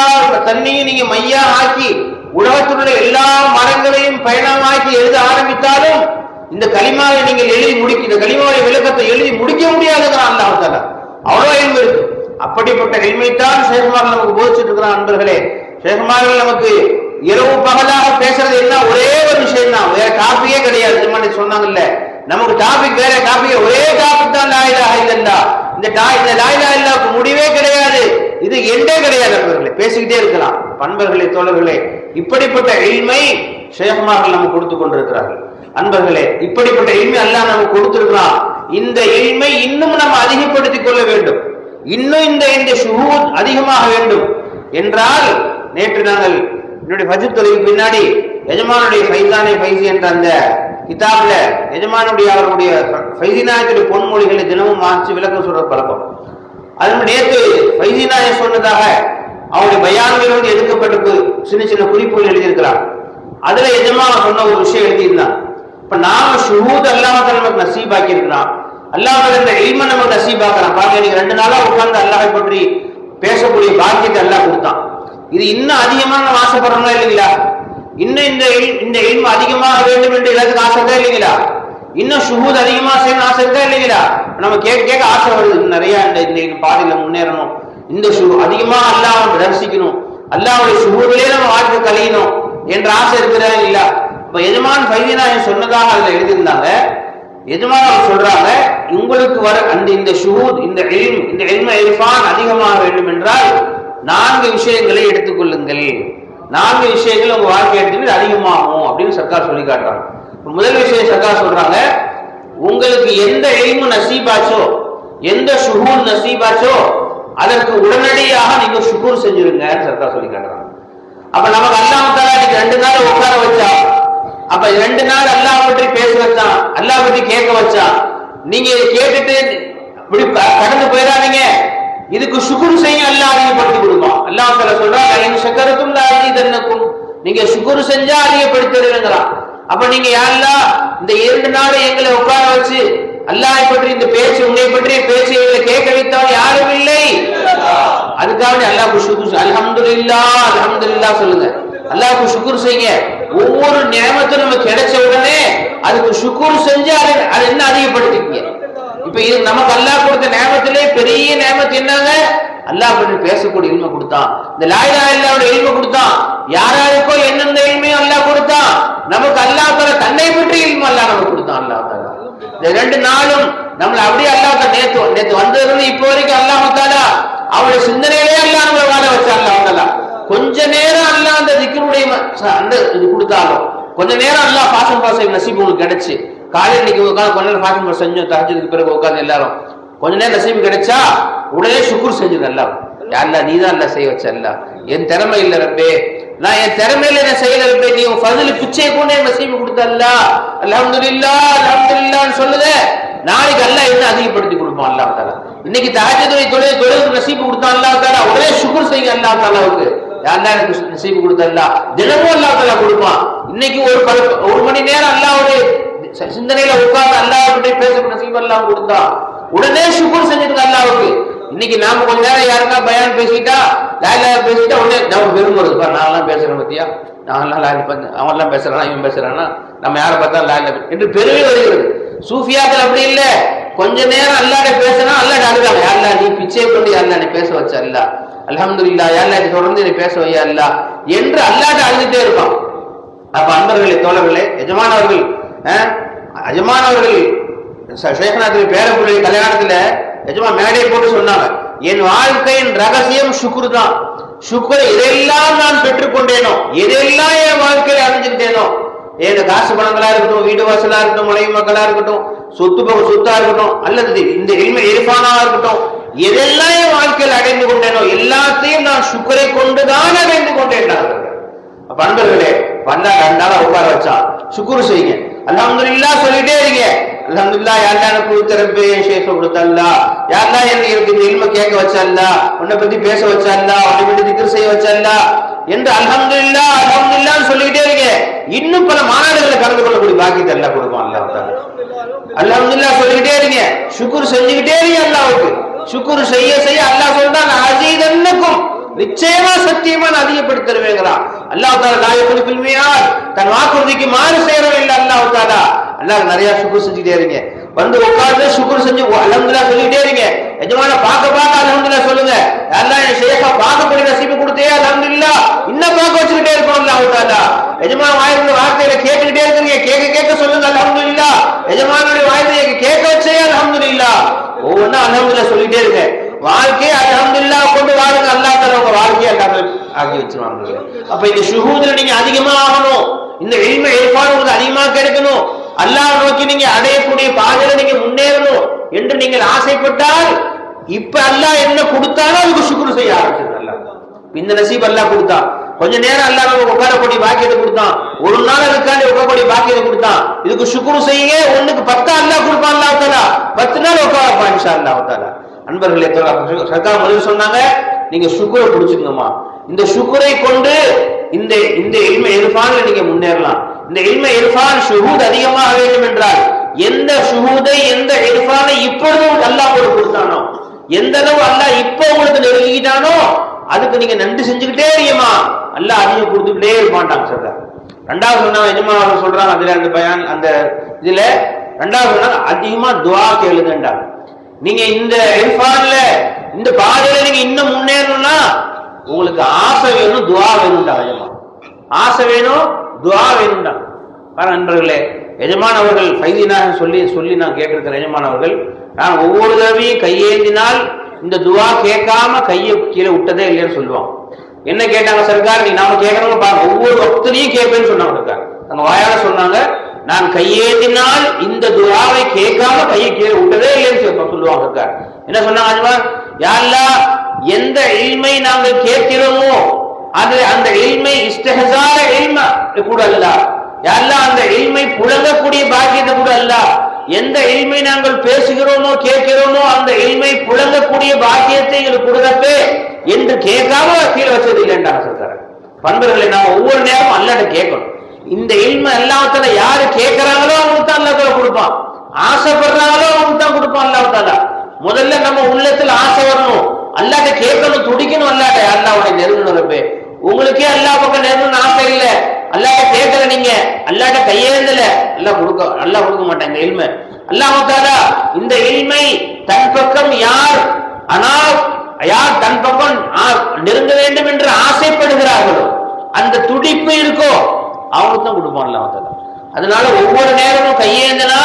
தண்ணியும் நீங்க மையா ஆக்கி உலகத்தில் உள்ள எல்லா மரங்களையும் பயணமாக்கி எழுத ஆரம்பித்தாலும் இந்த கலிமாவை நீங்கள் எழுதி முடிக்க, இந்த கலிமாவுடைய விளக்கத்தை எழுதி முடிக்க முடியாதுங்கிறான் அல்லாஹ் தஆலா. அவ்வளோ இல்மு இருக்கு. அப்படிப்பட்ட இல்மைத்தான் ஷேகுமார்கள் நமக்கு போதிச்சுட்டு இருக்கிறான். நண்பர்களே, ஷேகுமார்கள் நமக்கு இரவு பகலாக பேசுறது என்ன? ஒரே ஒரு விஷயம் தான், வேற டாபிக்கே கிடையாது. சொன்னாங்கல்ல, நமக்கு டாபிக் வேற டாபிக், ஒரே டாபிக் தான் லா இலாஹ இல்லல்லாஹ். இந்த லா இலாஹ இல்லல்லாஹ்வுக்கு முடிவே கிடையாது, இது எண்டே கிடையாது. நண்பர்களே, பேசிக்கிட்டே இருக்கலாம். பண்பர்களே, தோழர்களே, இப்படிப்பட்ட இல்மை ஷேகுமார்கள் நமக்கு கொடுத்து கொண்டிருக்கிறார்கள். அன்பர்களே, இப்படிப்பட்ட இல்மை அல்லாஹ் நமக்கு கொடுத்திருக்கிறான். இந்த இல்மை இன்னும் நம்ம அதிகப்படுத்திக் கொள்ள வேண்டும். இன்னும் இந்த ஷுஹூத் அதிகமாக வேண்டும் என்றால், நேற்று நாங்கள் என்னுடைய ஃபஜ்ர் தொழுகைக்கு பின்னாடி எஜமானுடைய ஃபைசானே ஃபைசி என்ற அந்த கிதாப்ல எஜமானுடைய அவருடைய ஃபைசினாயத்துடைய பொன்மொழிகளை தினமும் மாற்றி விளக்கம் சொல்ற பழக்கம். அது நேற்று ஃபைசினாய சொன்னதாக அவருடைய பயான்கள் எடுக்கப்பட்டு சின்ன சின்ன குறிப்புகள் எழுதியிருக்கிறார். அதுல எஜமான சொன்ன ஒரு விஷயம் எழுதியிருந்தான். இப்ப நாம ஷுஹூத் அல்லாஹ் நமக்கு நசீபாக்கி இருக்கிறான். அல்லாஹ் இந்த இல்மை நமக்கு நசீபாக்கலாம். பாருங்க, நீங்க 2 நாளா உட்கார்ந்து அல்லாஹை பற்றி பேசக்கூடிய பாக்கியத்தை அல்லாஹ் கொடுத்தான். இது இன்னும் அதிகமாக நம்ம ஆசைப்படுறோம்னா இல்லைங்களா? இன்னும் இந்த இல்மு அதிகமாக வேண்டும் என்று எல்லாத்துக்கும் ஆசை இருக்கா இல்லைங்களா? இன்னும் ஷுஹூத் அதிகமாக செய்யணும் ஆசை இருக்கா இல்லைங்களா? நம்ம கேட்க ஆசை வருது. நிறைய இந்த பாதையில முன்னேறணும், இந்த அதிகமாக அல்லாஹ் தரிசிக்கணும், அல்லாஹ்வுடைய ஷுஹூதிலே நம்ம வாழ்க்கை கழியணும் என்ற ஆசை இருக்கிறதா இல்லையா? இப்ப எஜமான் ஃபைதினாயன் சொன்னதாக அதுல எழுதியிருந்தாங்க. எஜமான் சொல்றாங்க, உங்களுக்கு வர இந்த ஷுஹூத், இந்த இல்மு இர்ஃபான் அதிகமாக வேண்டும் என்றால் 4 விஷயங்களை எடுத்துக்கொள்ளுங்கள். 4 விஷயங்கள் உங்க வாழ்க்கை எடுத்துக்கிட்டு அதிகமாகும் அப்படின்னு சர்க்கார் சொல்லி காட்டுறாங்க. முதல் விஷயம் சர்க்கார் சொல்றாங்க, உங்களுக்கு எந்த இல்மு நசீபாச்சோ, எந்த ஷுஹூத் நசீபாச்சோ அதற்கு உடனடியாக நீங்க ஷுக்ர் செஞ்சிருங்க சர்க்கார் சொல்லி காட்டுறாங்க. அப்ப நமக்கு அல்லாஹ் தஆலா 2 நாள் உட்கார வச்சா, அப்ப 2 நாள் அல்லாஹ் பற்றி பேச வச்சான், அல்லாஹ் பற்றி கேட்க வச்சான். நீங்க கேட்டுட்டு இப்படி கடந்து போயிடாதீங்க, இதுக்கு ஷுக்ர் செய்ய அல்லாஹ் அதிகப்படுத்தி கொடுப்பான். அல்லாஹ் தஆலா சொல்றான், இன் ஷக்கரதும் லஅஸீதன்னகும், நீங்க ஷுக்ர் செஞ்சா அதிகப்படுத்துறீங்கறான். அப்ப நீங்க யா அல்லாஹ் இந்த 2 நாளை எங்களை உட்கார வச்சு அல்லாஹ்வை பற்றி இந்த பேச்சு, உன்னை பற்றி பேச்சு எங்களை கேட்க வைத்தவன் யாரும் இல்லை. அதுக்காக அல்லாஹ்வுக்கு ஷுக்ர், அல்ஹம்துலில்லாஹ் அல்ஹம்துலில்லாஹ் சொல்லுங்க, அல்லாஹ்வுக்கு ஷுக்ர் செய்யுங்க. ஒவ்வொரு நியமத்தும் நமக்கு கிடைச்ச உடனே அதுக்கு ஷுக்ர் செஞ்சு அதை என்ன அதிகப்படுத்திக்கீங்க. இப்ப இது நமக்கு அல்லாஹ் கொடுத்த நியமத்திலே பெரிய நியமத் என்னங்க? அல்லாஹ் பற்றி பேசக்கூடிய இல்ம கொடுத்தான். இந்த லா இலாஹ இல்லல்லாஹ்வுடைய இல்ம கொடுத்தான். யாராருக்கோ என்னென்ன இல்மையும் அல்லாஹ் கொடுத்தான். நமக்கு அல்லாஹ் தஆலா தன்னை பற்றி இல்ம அல்லாஹ் நமக்கு கொடுத்தான். அல்லாஹ் தஆலா இந்த 2 நாளும் நம்மள அப்படியே அல்லாஹ் நேத்து வந்ததுல இப்போ வரைக்கும் அல்லாஹ் தஆலா அவருடைய சிந்தனையிலே அல்லாஹ் நம்மள வாழ வச்சா. அல்லாஹ் தஆலா கொஞ்ச நேரம் அல்லாஹ் அந்த திக்ருடைய அந்த இது கொடுத்தாலும், கொஞ்ச நேரம் அல்லாஹ் பாசம் நசீபு உங்களுக்கு கிடைச்சு, காலையில் இன்னைக்கு உட்காந்து கொஞ்ச நேரம் பாசம் செஞ்சோம், தஹஜ்ஜுதுக்கு பிறகு உட்காந்து எல்லாரும் கொஞ்ச நேரம் நசீபு கிடைச்சா உடனே ஷுக்ர் செஞ்சது. அல்லாஹ் அல்லாஹ் நீதான் அல்லாஹ் செய்ய வச்ச, அல்லாஹ் என் திறமை இல்லை ரப்பே, நான் என் திறமையில என்ன செய்யல ரப்பே, நீ ஃபضل பிச்சை கொண்டே நசீபு கொடுத்த, அல்லாஹ் அல்ஹம்துலில்லாஹ் அல்ஹம்துலில்லாஹ்னு சொல்லுதே, நாளைக்கு அல்லாஹ் என்ன அதிகப்படுத்தி கொடுப்பான் அல்லாஹ் தஆலா. இன்னைக்கு தஹஜ்ஜுடைய தொழுகை நசீபு கொடுத்தான் அல்லாஹ் தஆலா, உடனே ஷுக்ர் செய்யுங்க அல்லாஹ் தஆலாவுக்கு. அல்லாஹ் எனக்கு நசீபு கொடுத்தா தினமும் அல்லாஹ் தஆலா கொடுப்பான். இன்னைக்கு ஒரு மணி நேரம் அல்லாஹ்வுடைய சிந்தனையில உட்கார்ந்து அல்லாஹ்விட்ட பேச நசீபு அல்லாஹ் கொடுத்தா உடனே ஷுக்ர் செஞ்சிருங்க அல்லாஹ்வுக்கு. இன்னைக்கு நாம கொஞ்ச நேரம் யாருக்கா பயான் பேசிட்டா லா இலாஹ பேசிட்டா உடனே நம்ம பெரும் வருது, நான் எல்லாம் பேசுறேன் பத்தியா, நான் எல்லாம் லா அவன் எல்லாம் பேசுறானா இவன் பேசுறானா, நம்ம யாரை பார்த்தா லா இலாஹ என்று பெருமை வருகிறது. சூஃபியாக்கள் அப்படி இல்ல, கொஞ்ச நேரம் அல்லாஹ்ட்ட பேசினா அல்லாஹ் அழுதாங்க, யா அல்லாஹ் நீ பிச்சை கொண்டு யா அல்லாஹ் நீ பேச வச்ச அல்லாஹ், அல்ஹம்துலில்லாஹ் யா அல்லாஹ் தொடர்ந்து நீ பேச வையா அல்லாஹ் என்று அல்லாஹ்ட்ட அழுதுட்டே இருப்பான். அப்ப அன்பர்களே தோழர்களே எஜமானவர்கள் ஷேக்நாத் பேரப்புடைய கல்யாணத்துல எஜமா மேடை போட்டு சொன்னாங்க, என் வாழ்க்கையின் ரகசியம் சுக்ரு தான். சுக்ரை எதெல்லாம் நான் பெற்றுக்கொண்டேனோ, எதெல்லாம் என் வாழ்க்கையில அடைஞ்சுக்கிட்டேனோ, ஏன் காசு பணங்களா இருக்கட்டும், வீடு வாசலா இருக்கட்டும், மனைவி மக்களா இருக்கட்டும், சொத்தா இருக்கட்டும், அல்லது இந்த இல்மை இர்ஃபானா இருக்கட்டும், எதெல்லாம் என் வாழ்க்கையில் அடைந்து கொண்டேனோ எல்லாத்தையும் நான் சுக்ரை கொண்டுதான் அடைந்து கொண்டேன். அப்ப அன்பர்களே வந்தா 2 நாளா உட்கார வச்சா சுக்ரு செய்யுங்க, அல்ஹம்துலில்லாஹ் சொல்லிட்டே இருங்க. அல்ஹம்துலில்லாஹ் யா அல்லாஹ் எனக்கு கொடுத்த ரப்பே என் ஷேഖ கொடுத்த அல்லாஹ், யா அல்லாஹ் எனக்கு இந்த இல்ம கேட்க வச்ச அல்லாஹ், உன்னை பத்தி பேச வச்ச அல்லாஹ், உன்னை பத்தி திக்ர் செய்ய வச்ச அல்லாஹ் என்று அல்ஹம்துலில்லாஹ் அல்ஹம்துலில்லாஹ் சொல்லிட்டே இருங்க. இன்னும் பல மாநாடுகளை கலந்து கொள்ளக்கூடிய பாக்கியத்தை அல்லாஹ் கொடுப்பான். அல்லாஹ் தஆலா அல்ஹம்துலில்லாஹ் சொல்லிட்டே இருங்க, சுக்ர் செஞ்சுக்கிட்டே இருங்க அல்லாஹ்வுக்கு. சுக்ர் செய்ய செய்ய அல்லாஹ் சொல்றான் அஸீதன்னக்கும், நிச்சயமா சத்தியமா அதிகப்படுத்தி தருவேங்கிறான் அல்லாஹ் தஆலா. நாயகனுக்கு பில்மியால் தன் வாக்குறுதிக்கு மாறு செய்யறவன் இல்ல அல்லாஹ் தஆலா. அல்லாஹ் நிறைய சுக்ர் செஞ்சுட்டே இருங்க, வந்து உட்கார்ந்து சுக்ர் செஞ்சு அல்ஹம்துலில்லாஹ் சொல்லிட்டே இருங்க. எஜமான பார்க்க அல்ஹம்துலில்லாஹ் சொல்லுங்க, அல்லாஹ் என் ஷேഖ பார்க்கக்கூடிய நசீபு கொடுத்தே அல்ஹம்துலில்லாஹ், இன்னும் பார்க்க வச்சுக்கிட்டே இருக்கணும் அல்லாஹ் தஆலா. எஜமான வாயிலிருந்து வார்த்தையில கேட்டுக்கிட்டே இருக்கீங்க, கேட்க சொல்லுங்க அல்ஹம்துலில்லாஹ். எஜமானுடைய வாயிலிருந்து கேட்க வச்சே அல்ஹம்துலில்லாஹ், ஒவ்வொன்னா அல்ஹம்துலில்லாஹ் சொல்லிட்டே இருங்க. வாழ்க்கையை அல்ஹம்துலில்லாஹ் கொண்டு வாழுங்க, அல்லாஹ் தஆலா உங்க வாழ்க்கையை அல்லாஹ் ஆக்கி வச்சிருவாங்க. அப்ப இந்த ஷுஹூதுல நீங்க அதிகமா ஆகணும், இந்த இல்மை இர்ஃபான் உங்களுக்கு அதிகமா கிடைக்கணும், அல்லாஹ் நோக்கி நீங்க அடையக்கூடிய பாதையில நீங்க முன்னேறணும் என்று நீங்கள் ஆசைப்பட்டால் இப்ப அல்லாஹ் என்ன கொடுத்தாலும் அதுக்கு சுக்ர் செய்ய ஆரம்பிச்சிருங்க. அல்லாஹ் இந்த நசீப் அல்லாஹ் கொடுத்தான், கொஞ்ச நேரம் அல்லாஹ் நமக்கு உட்காரக்கூடிய பாக்கியத்தை கொடுத்தான், ஒரு நாள் அதுக்காண்டி உட்காரக்கூடிய பாக்கியத்தை கொடுத்தான், இதுக்கு சுக்ர் செய்யுங்க. 1க்கு 10 அல்லாஹ் கொடுப்பான் அல்லாஹ் தஆலா, 10 நாள் உட்காரப்பான் இன்ஷா அல்லாஹ் தஆலா. அன்பர்களே சர்க்கார் முதல்ல சொன்னாங்க, நீங்க சுக்ரை பிடிச்சுக்கணுமா, இந்த சுக்ரை கொண்டு இந்த இல்மை இர்ஃபான்ல நீங்க முன்னேறலாம். இந்த இல்மை இர்ஃபான் ஷுஹூத் அதிகமாக வேண்டும் என்றால் எந்த ஷுஹூதை எந்த இர்ஃபானை இப்பொழுதும் அல்லாஹ் உங்களுக்கு கொடுத்தானோ, எந்த அளவு அல்லாஹ் இப்போ உங்களுக்கு நெருங்கிட்டானோ அதுக்கு நீங்க நன்றி செஞ்சுக்கிட்டே இருமா, அல்லாஹ் அதிகம் கொடுத்துக்கிட்டே இருப்பான்டாங்க சொல்றாங்க. 2வது சொன்னாங்க எஜமானவர்கள் சொல்றாங்க, அதுல அந்த பயான் அந்த இதுல 2வது சொன்னாங்க அதிகமா துஆ கேளுங்கன்றாங்க. நீங்க இந்த இர்ஃபான்ல இந்த பாதையில நீங்க இன்னும் முன்னேறணும்னா உங்களுக்கு ஆசை வேணும், துஆ வேணும்டா. ஆசை வேணும், துஆ வேணும்டா. நண்பர்களே எஜமானவர்கள் ஃபைதினாக சொல்லி நான் கேட்டிருக்கிறேன். எஜமானவர்கள் நான் ஒவ்வொரு தடவையும் கையேந்தினால் இந்த துஆ கேட்காம கையை கீழே விட்டதே இல்லைன்னு சொல்லுவாங்க. என்ன கேட்டாங்க சர்க்கார், நீ நாம கேட்கறவங்க பாருங்க, ஒவ்வொரு வக்திலையும் கேட்பேன்னு சொன்னாங்க சர்க்கார். அவங்க வாயால சொன்னாங்க, நான் கையேந்தினால் இந்த துஆவை கேட்காம கையை கீழே விட்டதே இல்லைன்னு சொல்லுவாங்க சர்க்கார். என்ன சொன்னாங்க அஜ்மான், யா அல்லாஹ் எந்த இல்மை நாங்கள் கேட்கிறோமோ அது அந்த இல்மை இஸ்திஹ்சார இல்ம கூட அல்லாஹ், யா அல்லாஹ் அந்த இல்மை புழங்கக்கூடிய பாக்கியத்தை கூட அல்லாஹ், எந்த இல்மை நாங்கள் பேசுகிறோமோ கேட்கிறோமோ அந்த இல்மை புழங்கக்கூடிய பாக்கியத்தை எங்களுக்கு கொடுத்தப்பே என்று கேட்காம கீழே வச்சது இல்லைன்றாங்க சொல்றாங்க. பண்பர்களை நாம ஒவ்வொரு நேரமும் அல்லாஹ்ட்ட கேட்கணும். இந்த இல்மை எல்லாத்தால யாரு கேட்கிறாங்களோ அவங்களுக்கு தான் அல்லாஹ் தஆலா கொடுப்பான், ஆசைப்படுறாங்களோ அவங்களுக்கு தான் கொடுப்பான் அல்லாஹ் தஆலா. முதல்ல நம்ம உள்ளத்துல ஆசை வரணும், அல்லாஹ்ட்ட கேட்கணும், துடிக்கணும், அல்லாஹ்ட்ட அல்லாஹ்வுடைய நெருங்கணும். ரப்பே உங்களுக்கே அல்லாஹ் பக்கம் நெருங்கணும்னு ஆசை இல்ல, அல்லாஹ்ட்ட கேட்கல, நீங்க அல்லாஹ்ட்ட கையேந்தல, அல்லாஹ் கொடுக்க மாட்டாங்க இந்த இல்மை. அல்லாஹ் தஆலா இந்த இல்மை தன் பக்கம் யார் தன் பக்கம் நெருங்க வேண்டும் என்று ஆசைப்படுகிறார்களோ அந்த துடிப்பு இருக்கோ அவங்களுக்கு தான் கொடுப்பான் அல்லாஹ் தஆலா. அதனால ஒவ்வொரு நேரமும் கையேந்தனா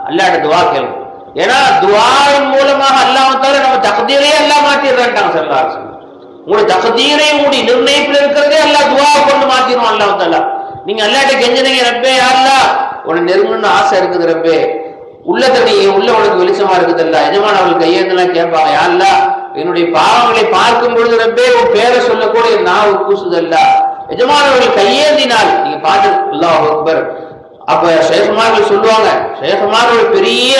அல்லாஹ்ட்ட துஆ கேளுங்க. ஏன்னா துஆவின் மூலமாக அல்லாஹ் தஆலா நம்ம தக்தீரை அல்லாஹ் மாத்திடுறான்ட்டாங்க ஸல்லல்லாஹு அலைஹி வஸல்லம். உங்களுடைய தக்தீரை உங்களுடைய நிர்ணயிப்பில் இருக்கிறதே அல்லாஹ் துஆவை கொண்டு மாத்திடுவான் அல்லாஹ் தஆலா. நீங்க அல்லாஹ்ட்ட கெஞ்சுனீங்க, ரப்பே யா அல்லாஹ் உன்னை நெருங்கணும்னு ஆசை இருக்குது ரப்பே, உள்ளத்தை உள்ள உனக்கு வெளிச்சமா இருக்குது அல்ல. எஜமானவர்கள் கையேந்தெல்லாம் கேட்பாங்க, யா அல்லாஹ் என்னுடைய பாவங்களை பார்க்கும் பொழுது ரப்பே உன் பேரை சொல்லக்கூடிய நாவு கூசுதல்ல. எஜமானவர்கள் கையேந்தினால் நீங்க பார்த்து அல்லாஹ் அக்பர். அப்ப ஷேഖமார்கள் சொல்லுவாங்க, ஷேഖமார்கள் பெரிய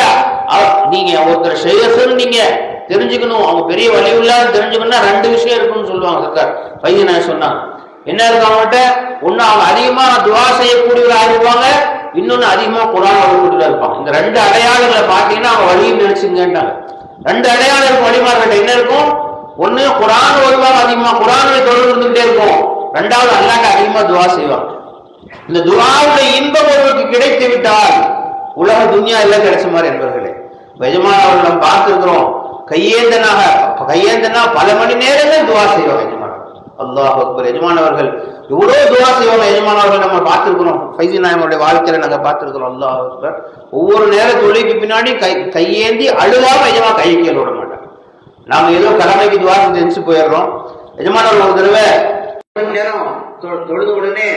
நீங்க ஒருத்தர் ஷேயஸ்ன்னு நீங்க தெரிஞ்சுக்கணும், அவங்க பெரிய வலியுள்ளாத தெரிஞ்சுக்கணும்னா 2 விஷயம் இருக்குன்னு சொல்லுவாங்க சர்க்கார். பையன் சொன்னாங்க என்ன இருக்கு அவங்ககிட்ட, ஒண்ணு அவங்க அதிகமா துவா செய்யக்கூடியவர்களா இருப்பாங்க, இன்னொன்னு அதிகமா குர்ஆன் ஓதக்கூடியவர்களா இருப்பாங்க. இந்த 2 அடையாளங்களை பார்த்தீங்கன்னா அவங்க வழியும் நினைச்சுங்கன்ட்டாங்க. 2 அடையாளம் இருக்கும் வழிமார்கிட்ட. என்ன இருக்கும்? ஒண்ணு குர்ஆன் ஓதுவாங்க, அதிகமா குர்ஆனை தொடர்ந்து இருந்துகிட்டே இருக்கும். 2வது அல்லாஹ்க்கு அதிகமா துவா செய்வாங்க. இந்த துஆவுடைய இன்பம் ஒருவருக்கு கிடைத்து விட்டால் உலக துன்யா எல்லாம் கிடைச்ச மாதிரி என்பவர்களே. எஜமான் அவர்கள் நம்ம பார்த்திருக்கிறோம், கையேந்தனா பல மணி நேரங்கள் துவா செய்வாங்க எஜமான். அல்லாஹ் அக்பர். எஜமானவர்கள் எவ்வளவு துவா செய்வாங்க எஜமானவர்கள் நம்ம பார்த்திருக்கிறோம். ஃபைசி நாயமுடைய வாழ்க்கையில நாங்க பார்த்திருக்கிறோம். அல்லாஹ் அக்பர். ஒவ்வொரு நேர தொழுகைக்கு பின்னாடி கையேந்தி அழுகாம எஜமான் கை கீழ விட மாட்டாங்க. நாம ஏதோ கடமைக்கு துவா செஞ்சு போயிடுறோம். எஜமானவர்கள் ஒரு தடவை நேரம் தொழுத உடனே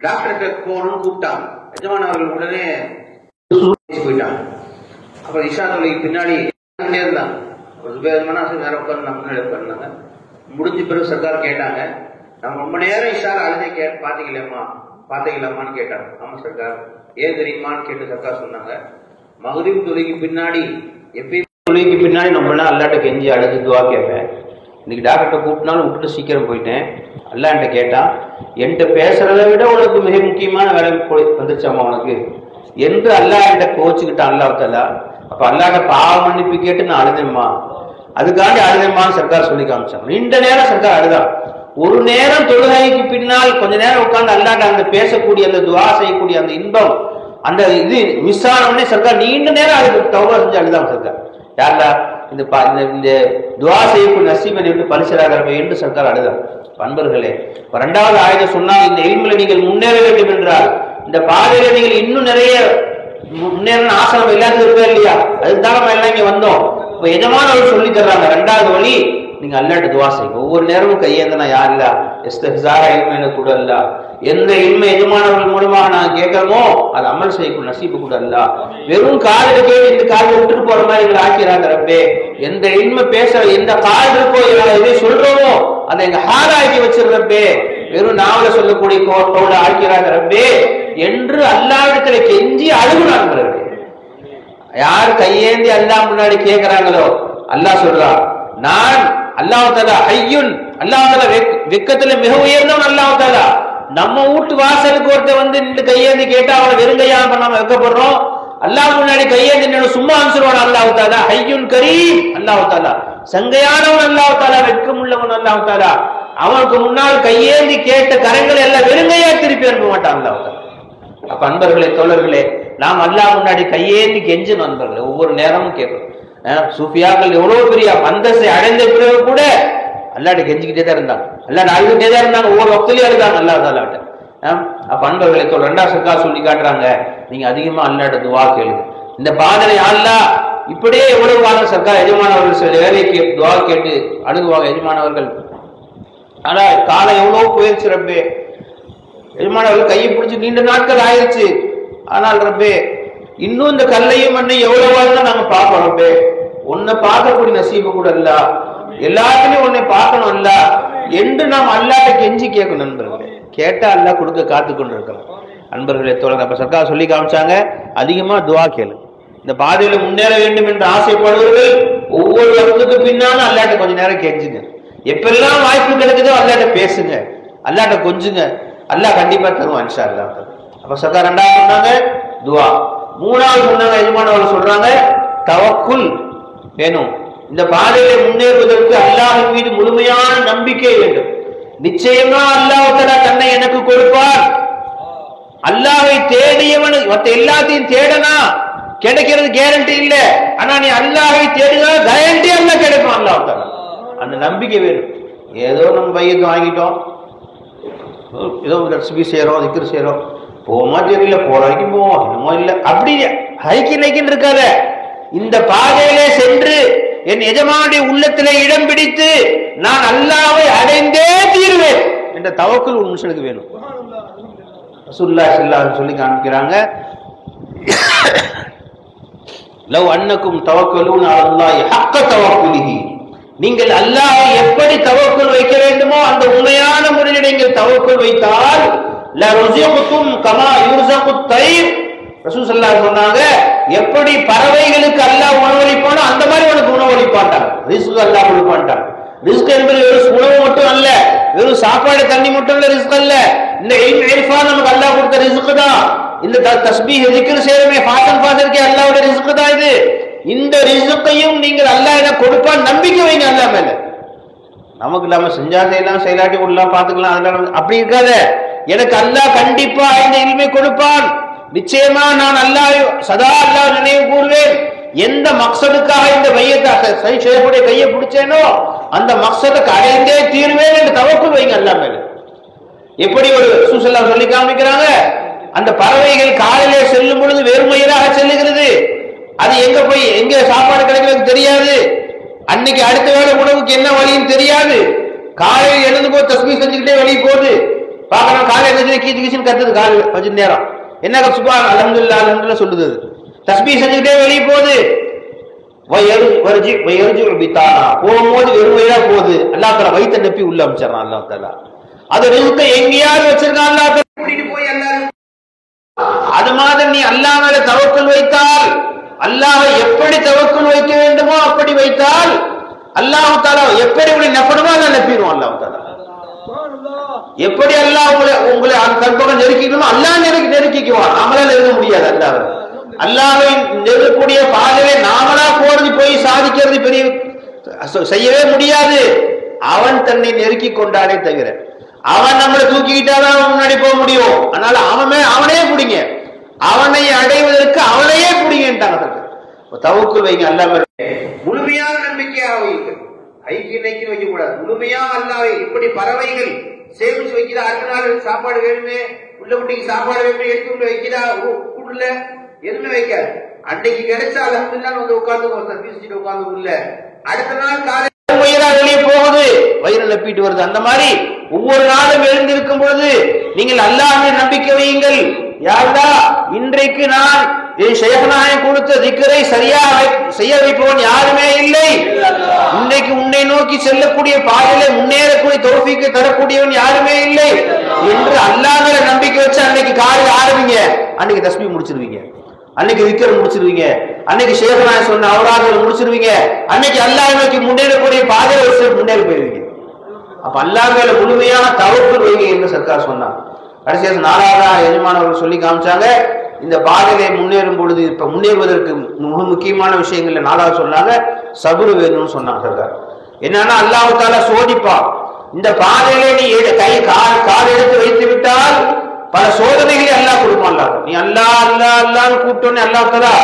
டாக்டர் போகணும்னு கூப்பிட்டாங்க. எஜமானவர்கள் உடனே போயிட்டாங்க. அப்புறம் இஷா தொழுகைக்கு பின்னாடி இருந்தாங்க. நேரம் உட்கார்ந்தாங்க. முடிஞ்ச பிறகு சர்க்கார் கேட்டாங்க, நம்ம ரொம்ப நேரம் இஷா அழுதை பாத்தீங்களாமான்னு கேட்டாங்க. ஆமா சர்க்கார், ஏன் தெரியுமான்னு கேட்டு சர்க்கார் சொன்னாங்க, மக்ரிப் தொழுகைக்கு பின்னாடி எப்பயும் தொழுகைக்கு பின்னாடி நம்மளாம் அல்லாட்ட கெஞ்சி அழுது துவா கேட்பேன். இன்னைக்கு டாக்டர்கிட்ட கூப்பிட்டாலும் விட்டுட்டு சீக்கிரம் போயிட்டேன். அல்லாஹ்ட்ட கேட்டா, என்கிட்ட பேசுறதை விட உனக்கு மிக முக்கியமான வேலை வந்துருச்சாமா உனக்கு என்று அல்லாஹ்ட்ட கோச்சுக்கிட்டான் அல்லாஹ் தஆலா. அப்ப அல்லாஹ்ட்ட பாவ மன்னிப்பு கேட்டு நான் அழுதேம்மா, அதுக்காண்டி அழுதேம்மான்னு சர்க்கார் சொல்லி காமிச்சாங்க. நீண்ட நேரம் சர்க்கார் அழுதான். ஒரு நேரம் தொழுகைக்கு பின்னால் கொஞ்ச நேரம் உட்கார்ந்து அல்லாஹ்ட்ட அந்த பேசக்கூடிய அந்த துஆ செய்யக்கூடிய அந்த இன்பம், அந்த இது மிஸ் ஆன உடனே சர்க்கார் நீண்ட நேரம் அதுக்கு தௌபா செஞ்சு அழுதாங்க சர்க்கார். யாருல இந்த துஆ செய்யக்கூடிய நசீபை விட்டு பரிசராக என்று சர்க்கார் அழுதார். அன்பர்களே, 2வது ஆயத்தை சொன்னால், இந்த இல்மில நீங்கள் முன்னேற வேண்டும் என்றால், இந்த பாதையில நீங்கள் இன்னும் நிறைய முன்னேற ஆசனம் எல்லாத்துக்கும் இருக்கா இல்லையா, அதுதான் நம்ம எல்லாம் இங்க வந்தோம். இப்ப எஜமானவர் சொல்லி தர்றாங்க 2வது வழி, நீங்க அல்லாஹ்ட்ட துஆ செய்யுங்க. ஒவ்வொரு நேரமும் கையேந்தனா யாருல இஸ்திஃசார இல்ம கூட அல்ல, எந்த இல்ம எஜமானவர்கள் மூலமாக நான் கேட்கிறோமோ அது அமல் செய்யக்கூடிய நசீபு கூட அல்ல. வெறும் காலிட கேட்டு இந்த காலில் விட்டுட்டு போற மாதிரி எங்களை ஆக்கிறாங்க ரப்பே. எந்த இல்ம பேச எந்த கால் இருக்கோ எதை சொல்றோமோ அதை எங்க ஹால ஆக்கி வச்சிருப்பே. வெறும் நாவல சொல்லக்கூடிய கோட்டோட ஆக்கிறாங்க ரப்பே என்று அல்லாஹ்விடத்துல கெஞ்சி அழுகுறாங்க. யார் கையேந்தி அல்லாஹ் முன்னாடி கேட்கிறாங்களோ அல்லாஹ் சொல்றான், நான் அல்லாஹ் தஆலா ஹய்யுன், அல்லாஹ் தஆலா வெக்கத்துல மிக உயர்ந்தவன். அல்லாஹ் தஆலா நம்ம வீட்டு வாசலுக்கு ஒருத்த வந்து நின்று கையேந்தி கேட்டா அவனை வெறுங்கையா பண்ணாம வைக்கப்படுறோம். அல்லாஹ் முன்னாடி கையேந்தி சும்மா அனுப்பிச்சிருவான். அல்லாஹ் தஆலா ஹய்யுன் கரீம். அல்லாஹ் தஆலா சங்கையானவன். அல்லாஹ் தஆலா வெட்கம் உள்ளவன். அல்லாஹ் தஆலா அவனுக்கு முன்னால் கையேந்தி கேட்ட கரங்களை எல்லாம் வெறுங்கையா திருப்பி அனுப்ப மாட்டான் அல்லாஹ் தஆலா. அப்ப அன்பர்களே, தோழர்களே, நாம் அல்லாஹ் முன்னாடி கையேந்தி கெஞ்சணும் அன்பர்களே. ஒவ்வொரு நேரமும் கேட்கணும். சூஃபியாக்கள் எவ்வளவு பெரிய அந்தஸ்தை அடைந்த பிறகு கூட அல்லாஹ்ட்ட கெஞ்சிக்கிட்டே தான் இருந்தாங்க, அல்லாஹ் அழுதுகிட்டே தான் இருந்தாங்க. ஒவ்வொரு வக்திலையும் அழுதாங்க அல்லாஹ் தஆலாட்ட. அப்ப அன்பர்களே, 2வது சர்க்கார் சொல்லி காட்டுறாங்க, நீங்க அதிகமா அல்லாஹ்ட்ட துஆ கேளுங்க. இந்த பாதனை அல்லாஹ் இப்படியே எவ்வளவு காலம் சர்க்கார் எஜமானவர்கள் சில வேலைக்கு துஆ கேட்டு அழுகுவாங்க எஜமானவர்கள். ஆனா காலம் எவ்வளவு போயிடுச்சு ரப்பே. எஜமானவர்கள் கையை பிடிச்சி நீண்ட நாட்கள் ஆயிடுச்சு. ஆனால் ரப்பே, இன்னும் இந்த கல்லையும் மண்ணையும் எவ்வளவு நாங்க பார்ப்போம் ரப்பே. உன்னை பார்க்கக்கூடிய நசீபு கூட இல்ல, எல்லாத்துலயும் உன்னை பார்க்கணும் இல்ல என்று நாம் அல்லாஹ்ட்ட கெஞ்சி கேட்கணும் நண்பர்களே. கேட்டா அல்லாஹ் கொடுக்க காத்து கொண்டு இருக்கிறோம் அன்பர்களே, தோழர். அப்ப சர்க்கார் சொல்லி காமிச்சாங்க, அதிகமா துஆ கேளு. இந்த பாதையில முன்னேற வேண்டும் என்று ஆசைப்படுவர்கள் ஒவ்வொரு வக்துக்கு பின்னாலும் அல்லாஹ்ட்ட கொஞ்ச நேரம் கெஞ்சுங்க. எப்பெல்லாம் வாய்ப்பு கிடைக்குதோ அல்லாஹ்ட்ட பேசுங்க, அல்லாஹ்ட்ட கொஞ்சுங்க. அல்லாஹ் கண்டிப்பா தருவான் இன்ஷா அல்லாஹ். அப்ப சர்க்கார் 2வது சொன்னாங்க துஆ. 3வது சொன்னாங்க எஜமானவர்கள் சொல்றாங்க தவக்குல் வேணும். இந்த பாதையில முன்னேறுவதற்கு அல்லாஹ்வின் மீது முழுமையான நம்பிக்கை வேண்டும். நிச்சயமா அல்லாஹ் தஆலா தன்னை எனக்கு கொடுப்பார். அல்லாஹ்வை தேடியவன் மற்ற எல்லாத்தையும் தேடனா கிடைக்கிறது கேரண்டி இல்ல. ஆனா நீ அல்லாஹ்வை தேடினா கேரண்டி அல்லாஹ் கிடைக்கும் அல்லாஹ் தஆலா. அந்த நம்பிக்கை வேணும். ஏதோ நம்ம பையத்து வாங்கிட்டோம், ஏதோ லட்சுமி செய்யறோம், திக்ர் செய்யறோம், போமா தெரியல, போற வரைக்கும் போவோம், என்னமோ இல்ல, அப்படி ஹைக்கி நைக்கின்னு இருக்காத. இந்த பாதையிலே சென்று என் எஜமானுடைய உள்ளத்திலே இடம் பிடித்து நான் அல்லாஹ்வை அடைந்தே தீருவேன் என்ற தவக்குல் ஒரு மனுஷனுக்கு வேணும். ரசூலுல்லாஹி ஸல்லல்லாஹு அலைஹி சொல்லி காண்பிக்கிறாங்க, லவ் அன்னக்கும் தவக்கலூன அலல்லாஹி ஹக்க தவக்குலிஹி, நீங்கள் அல்லாஹ்வை எப்படி தவக்குல் வைக்க வேண்டுமோ அந்த உண்மையான முறையில் நீங்கள் தவக்குல் வைத்தால், ல ருஸிகுதும் கமா யுர்ஸகுத் தைர் ரசூல் ஸல்லல்லாஹு அலைஹி சொன்னாங்க, எப்படி பறவைகளுக்கு அல்லாஹ் உணவளிப்பானோ அந்த மாதிரி உனக்கு உணவளிப்பான்ட்டாங்க. ரிஸ்க் அல்லாஹ் கொடுப்பான்ட்டாங்க. ரிஸ்க் என்பது வெறும் உணவு மட்டும் அல்ல, வெறும் சாப்பாடு தண்ணி மட்டும் இல்ல ரிஸ்க் அல்ல. இந்த இல்ம் இர்ஃபான் நமக்கு அல்லாஹ் கொடுத்த ரிஸ்க் தான். இந்த தஸ்பீஹ் zikr செய்யறமே ஃபாதர் ஃபாதருக்கு அல்லாஹ்வுடைய ரிஸ்க் தான் இது. இந்த ரிஸ்கையும் நீங்கள் அல்லாஹ் எனக்கு கொடுப்பான் நம்பிக்கை வைங்க அல்லாஹ் மேல. நமக்கு இல்லாம செஞ்சா செய்யலாம், செயலாட்டி விடலாம், பாத்துக்கலாம், அதெல்லாம் அப்படி இருக்காத. எனக்கு அல்லாஹ் கண்டிப்பா இந்த இல்மை கொடுப்பான், நிச்சயமா நான் அல்லாஹ் சதா அல்லாஹ் நினைவு கூறுவேன். எந்த மக்சதுக்காக இந்த மையத்தை செய்யக்கூடிய கையை பிடிச்சேனோ அந்த மக்சதுக்கு அடைந்தே தீர்வேன் என்று தவக்குல் வைங்க அல்லாஹ் மேல. எப்படி ஒரு ரசூலுல்லாஹ் சொல்லி காமிக்கிறாங்க, அந்த பறவைகள் காலையிலே செல்லும் பொழுது வெறுமையாக செல்லுகிறது. அது எங்க போய் எங்க சாப்பாடு கிடைக்கிறது தெரியாது. அன்னைக்கு அடுத்த வேளை உணவுக்கு என்ன வழின்னு தெரியாது. காலையில் எழுந்து போய் தஸ்பீஹ் செஞ்சுக்கிட்டே வெளியே போகுது. பார்க்கணும் காலையில் கீச்சு கீச்சுன்னு கத்துது. காலையில் கொஞ்சம் நேரம் என்ன சுப்ஹான் அல்ஹம்துலில்லாஹ் அல்ஹம்துலில்லாஹ் சொல்லுது. தஸ்பீஹ் செஞ்சுக்கிட்டே வெளியே போகுது. போகும்போது வெறுமையா போகுது. அல்லாஹ் தஆலா வயித்தை நப்பி உள்ள அமிச்சிடறான். அல்லாஹ் தஆலா அது ரிஸ்கை எங்கேயாவது வச்சிருக்கான். அல்லாஹ் தஆலா கூட்டிட்டு போய் எல்லாரும் அது மாதிரி நீ அல்லாஹ் மேல தவக்குல் வைத்தால், அல்லாஹ் எப்படி தவக்குல் வைக்க வேண்டுமோ அப்படி வைத்தால் அல்லாஹ் தஆலா எப்படி உங்களை நஃபடுமோ அதை நப்பிடுவான். அல்லாஹ் தஆலா எப்படி அல்லாஹ் உங்களை கற்பகம் நெருக்கிக்கணுமோ அல்லாஹ் நெருக்கிக்குவான். நாமளா நெருங்க முடியாது. அல்லாஹ்வை நெருக்கக்கூடிய பாதையை நாமளா போறது போய் சாதிக்கிறது பெரிய செய்யவே முடியாது. அவன் தன்னை நெருக்கி கொண்டானே தவிர அவன் நம்மளை தூக்கிக்கிட்டாதான் முன்னாடி போக முடியும். அதனால அவனே பிடிங்க, அவனை அடைவதற்கு அவனையே பிடிங்கன்ட்டாங்க. தவக்குல் வைங்க அல்லாஹ் மேல முழுமையான நம்பிக்கையாக வைங்க. ஐக்கிய வைக்க கூடாது. முழுமையா அல்லாஹ்வை இப்படி பறவைகள் சேமிச்சு வைக்கிறா. அடுத்த நாள் சாப்பாடு வேணுமே, உள்ள குட்டிக்கு சாப்பாடு வேணுமே எடுத்து வைக்கிறா. கூட்டுல எதுவுமே வைக்க அன்னைக்கு கிடைச்சா அல்ஹம்துலில்லாஹ் வந்து உட்கார்ந்து உட்கார்ந்து உள்ள அடுத்த நாள் காலை வெளியே போகுது, வயிறு நப்பிட்டு வருது. அந்த மாதிரி ஒவ்வொரு நாளும் எழுந்திருக்கும் பொழுது நீங்கள் அல்லாஹ்வை நம்பிக்கை வையுங்கள். யா அல்லாஹ், இன்றைக்கு நான் என் ஷைഖ்நாயகம் கொடுத்த திக்ரை சரியா செய்ய வைப்பவன் யாருமே இல்லை. இன்றைக்கு உன்னை நோக்கி செல்லக்கூடிய பாதையில முன்னேறக்கூடிய தௌஃபீக்கை தரக்கூடியவன் யாருமே இல்லை என்று அல்லாஹ் மேல நம்பிக்கை வச்சு அன்னைக்கு காலையில் ஆரம்பிங்க. அன்னைக்கு தஸ்பீஹ் முடிச்சிருவீங்க, அன்னைக்கு திக்ர் முடிச்சிருவீங்க, அன்னைக்கு ஷைഖ்நாயகம் சொன்ன அவுராதுகள் முடிச்சிருவீங்க, அன்னைக்கு அல்லாஹ் நோக்கி முன்னேறக்கூடிய பாதையில ஒரு சில முன்னேறி போயிருவீங்க. அப்ப அல்லாஹ் மேல முழுமையான தவக்குல் வைங்க என்று சர்க்கார் சொன்னார். கடைசியாக 4வது எஜமானவர்கள் சொல்லி காமிச்சாங்க, இந்த பாதையை முன்னேறும் பொழுது இப்ப முன்னேறுவதற்கு மிக முக்கியமான விஷயங்கள்ல 4வது சொன்னாங்க சபுர் வேணும்னு சொன்னாங்க சர்க்கார். என்னன்னா அல்லாஹ் தஆலா சோதிப்பான். இந்த பாதையில நீ கை கால் எடுத்து வைத்து விட்டால் பல சோதனைகளை அல்லாஹ் கொடுப்பான். நீ அல்லாஹ் அல்லாஹ் அல்லாஹ்னு கூப்பிட்டோன்னே அல்லாஹ் தஆலா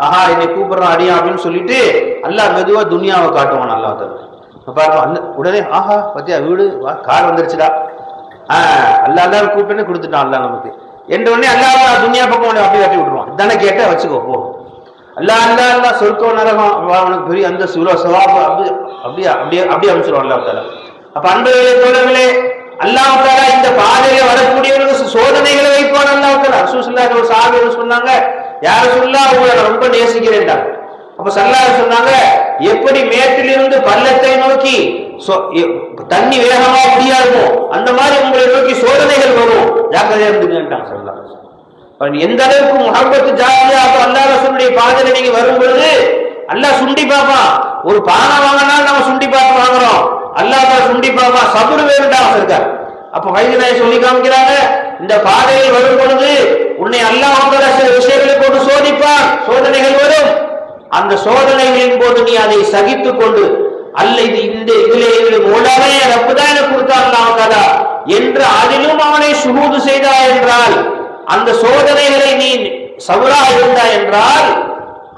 ஆஹா என்னை கூப்பிடுறான் அடியா அப்படின்னு சொல்லிட்டு அல்லாஹ் மெதுவா துனியாவை காட்டுவான். அல்லாஹ் தஆலா பாருங்க உடனே ஆஹா பத்தியா வீடு கார் வந்துருச்சுடா, அல்லாஹ் அல்லாஹ் கூப்பிட்டு கொடுத்துட்டான் அல்லாஹ் நமக்கு என்ற உடனே அல்லாஹ் துனியா பக்கம் அப்படியே கட்டி விட்டுருவான். தானே கேட்ட வச்சுக்கோ போ. அல்லாஹ் அல்லாஹ் அல்லாஹ் சொர்க்கம் நரகம் அவனுக்கு பெரிய அந்த சவாபு அப்படியே அப்படியே அப்படியே அமைச்சிருவான் அல்லாஹ் தஆலா. அப்ப அன்பர்களே தோழர்களே, அல்லாஹ் தஆலா இந்த பாதையில வரக்கூடியவர்களுக்கு சோதனைகளை வைப்பான். அல்லாஹ் தஆலா ரசூலுல்லாஹி ஒரு சஹாபிகள் சொன்னாங்க, யா ரசூலுல்லாஹ் உங்களை ரொம்ப நேசிக்கிறேன்டா. அப்ப ஸல்லல்லாஹு சொன்னாங்க, எப்படி மேட்டிலிருந்து பள்ளத்தை நோக்கி தண்ணி வேகமா முடியாதுமோ அந்த மாதிரி உங்களை நோக்கி சோதனைகள் வரும், ஜாக்கிரதையா இருந்துட்டாங்க ஸல்லல்லாஹு. எந்த அளவுக்கு முஹப்பத் ஜாலியா அல்லாஹ் ரசூலுடைய பாதையில நீங்க வரும் பொழுது அல்லாஹ் சுண்டி பாப்பான். ஒரு பானை வாங்கினா நம்ம சுண்டி பார்த்து வாங்குறோம், அல்லாஹ் தான் சுண்டி பாப்பான். சபுர் வேணும்டா இருக்கார். அப்ப வைத்தியநாயகி சொல்லி காமிக்கிறாங்க, இந்த பாதையில் வரும் பொழுது உன்னை அல்லாஹ் சில விஷயங்களை கொண்டு சோதிப்பான், சோதனைகள் வரும். அந்த சோதனைகளின் போது நீ அதை சகித்துக் கொண்டு அல்ல இது இதிலே மூலமே ரப்புதான் எனக்கு கொடுத்தான் அல்லாஹ் தஆலா என்று அதிலும் அவனை சுஹூது செய்தாய் என்றால், அந்த சோதனைகளை நீ சபுரா இருந்தாய் என்றால்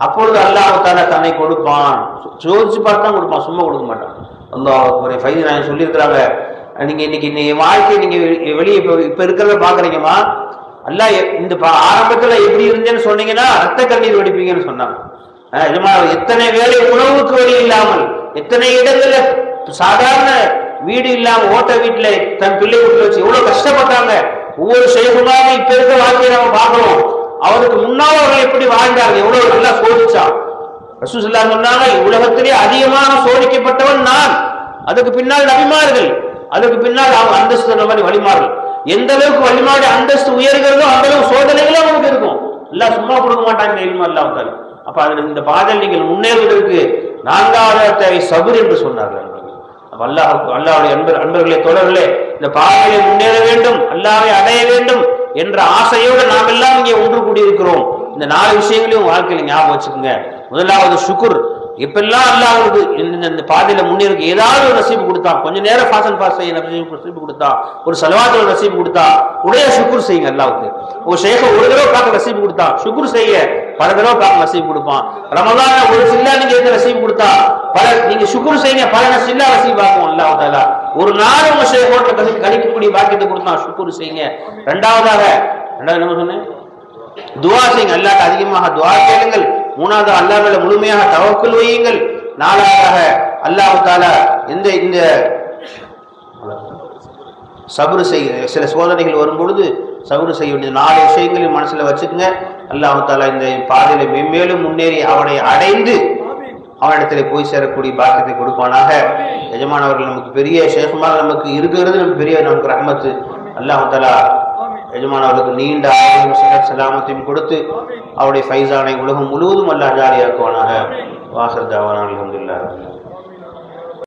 அப்பொழுது அல்லாஹ் தஆலா தன்னை கொடுப்பான். சோதிச்சு பார்த்து தான் கொடுப்பான், சும்மா கொடுக்க மாட்டான். அல்லாஹ் அக்பர். ஃபைதிநாயகி சொல்லி இருக்கிறாங்க, நீங்க இன்னைக்கு வாழ்க்கை நீங்க வெளியே இப்ப இருக்கிறத பாக்குறீங்கம்மா, அல்லாஹ் இந்த ஆரம்பத்துல எப்படி இருந்தேன்னு சொன்னீங்கன்னா ரத்த கண்ணீர் வெடிப்பீங்கன்னு சொன்னாங்க. எத்தனை வேலை உணவுக்கு வழி இல்லாமல், எத்தனை இடங்கள்ல சாதாரண வீடு இல்லாம ஓட்ட வீட்டுல தன் பிள்ளை வீட்டுல வச்சு எவ்வளவு கஷ்டப்பட்டாங்க. ஒவ்வொரு ஷைഖுமாக இப்ப இருக்க வாழ்க்கையை நம்ம பார்க்கிறோம். அவருக்கு முன்னால் அவர்கள் எப்படி வாழ்ந்தாங்க, எவ்வளவு நல்லா சோதிச்சா. ரசூல் ஸல்லல்லாஹு சொன்னாங்க, உலகத்திலே அதிகமாக சோதிக்கப்பட்டவன் நான், அதுக்கு பின்னால் நபிமார்கள், அதுக்கு பின்னால் அவங்க அந்தஸ்து மாதிரி வழிமார்கள். எந்த அளவுக்கு வழிமாடி அந்தஸ்து உயர்கிறதோ அந்த அளவுக்கு சோதனைகளும் நமக்கு இருக்கும். அல்லாஹ் சும்மா கொடுக்க மாட்டாங்க இல்மு அல்லாஹ் தாலா. அப்ப அதுல இந்த பாதையில் நீங்கள் முன்னேறுவதற்கு 4வது தேவை சபர் என்று சொன்னார்கள். அப்ப அல்லாஹ்வுடைய அன்பர்களே தோழர்களே, இந்த பாதையிலே முன்னேற வேண்டும், அல்லாஹ்வை அடைய வேண்டும் என்ற ஆசையோடு நாம் எல்லாம் இங்கே ஒன்று கூடியிருக்கிறோம். இந்த 4 விஷயங்களையும் வாழ்க்கையில ஞாபகம் வச்சுக்கோங்க. முதலாவது சுக்குர். இப்பெல்லாம் அல்லாஹ் இந்த பாதையில முன்னேறி ஏதாவது ஒரு நசீபு கொடுத்தா, கொஞ்ச நேரம் ஃபாசன் பாஸ் செய்ய நசீபு கொடுத்தா, ஒரு சலவாத்தோட நசீபு கொடுத்தா உடைய சுக்குர் செய்யுங்க அல்லாஹ்வுக்கு. ஒரு ஷேக ஒரு தடவை பார்க்க நசீபு கொடுத்தா சுக்குர் செய்ய பல தடவை பார்க்க நசீபு கொடுப்பான். ரமலான ஒரு சில்லா நீங்க எந்த நசீபு கொடுத்தா பல நீங்க சுக்குர் செய்யுங்க, பல சில்லா நசீபு பார்க்கும் அல்லாஹ் தாலா. ஒரு நாள் உங்க ஷேகோட்ட கழிக்கக்கூடிய பாக்கியத்தை கொடுத்தா சுக்குர் செய்யுங்க. ரெண்டாவது என்ன சொன்னேன்? துஆ செய்யுங்க, அல்லாஹ்ட்ட அதிகமாக துஆ கேளுங்கள். மூணாவது அல்லாஹ் மேல முழுமையாக தவக்குல் வையுங்கள். நாலாவதாக அல்லாஹ் தஆலா இந்த சப்ர் செய்ய சில சோதனைகள் வரும் பொழுது சப்ர் செய்ய வேண்டிய 4 விஷயங்களையும் மனசுல வச்சுக்கோங்க. அல்லாஹ் தஆலா இந்த பாதையில மென்மேலும் முன்னேறி அவனை அடைந்து அவனிடத்திலே போய் சேரக்கூடிய பாக்கியத்தை கொடுப்பானாக. எஜமானவர்கள் நமக்கு பெரிய ஷேഖ்மார் நமக்கு இருக்கிறது, நமக்கு பெரிய நமக்கு ரஹ்மத்து. அல்லாஹ் தஆலா எஜமானவர்களுக்கு நீண்ட ஆயுளும் சலாமத்தையும் கொடுத்து அவருடைய ஃபைஸானை உலகம் முழுவதும் அல்லாஹ் ஜாரியாக்குவானாக. வாஹிர் தஅவானா அல்ஹம்துலில்லாஹ்.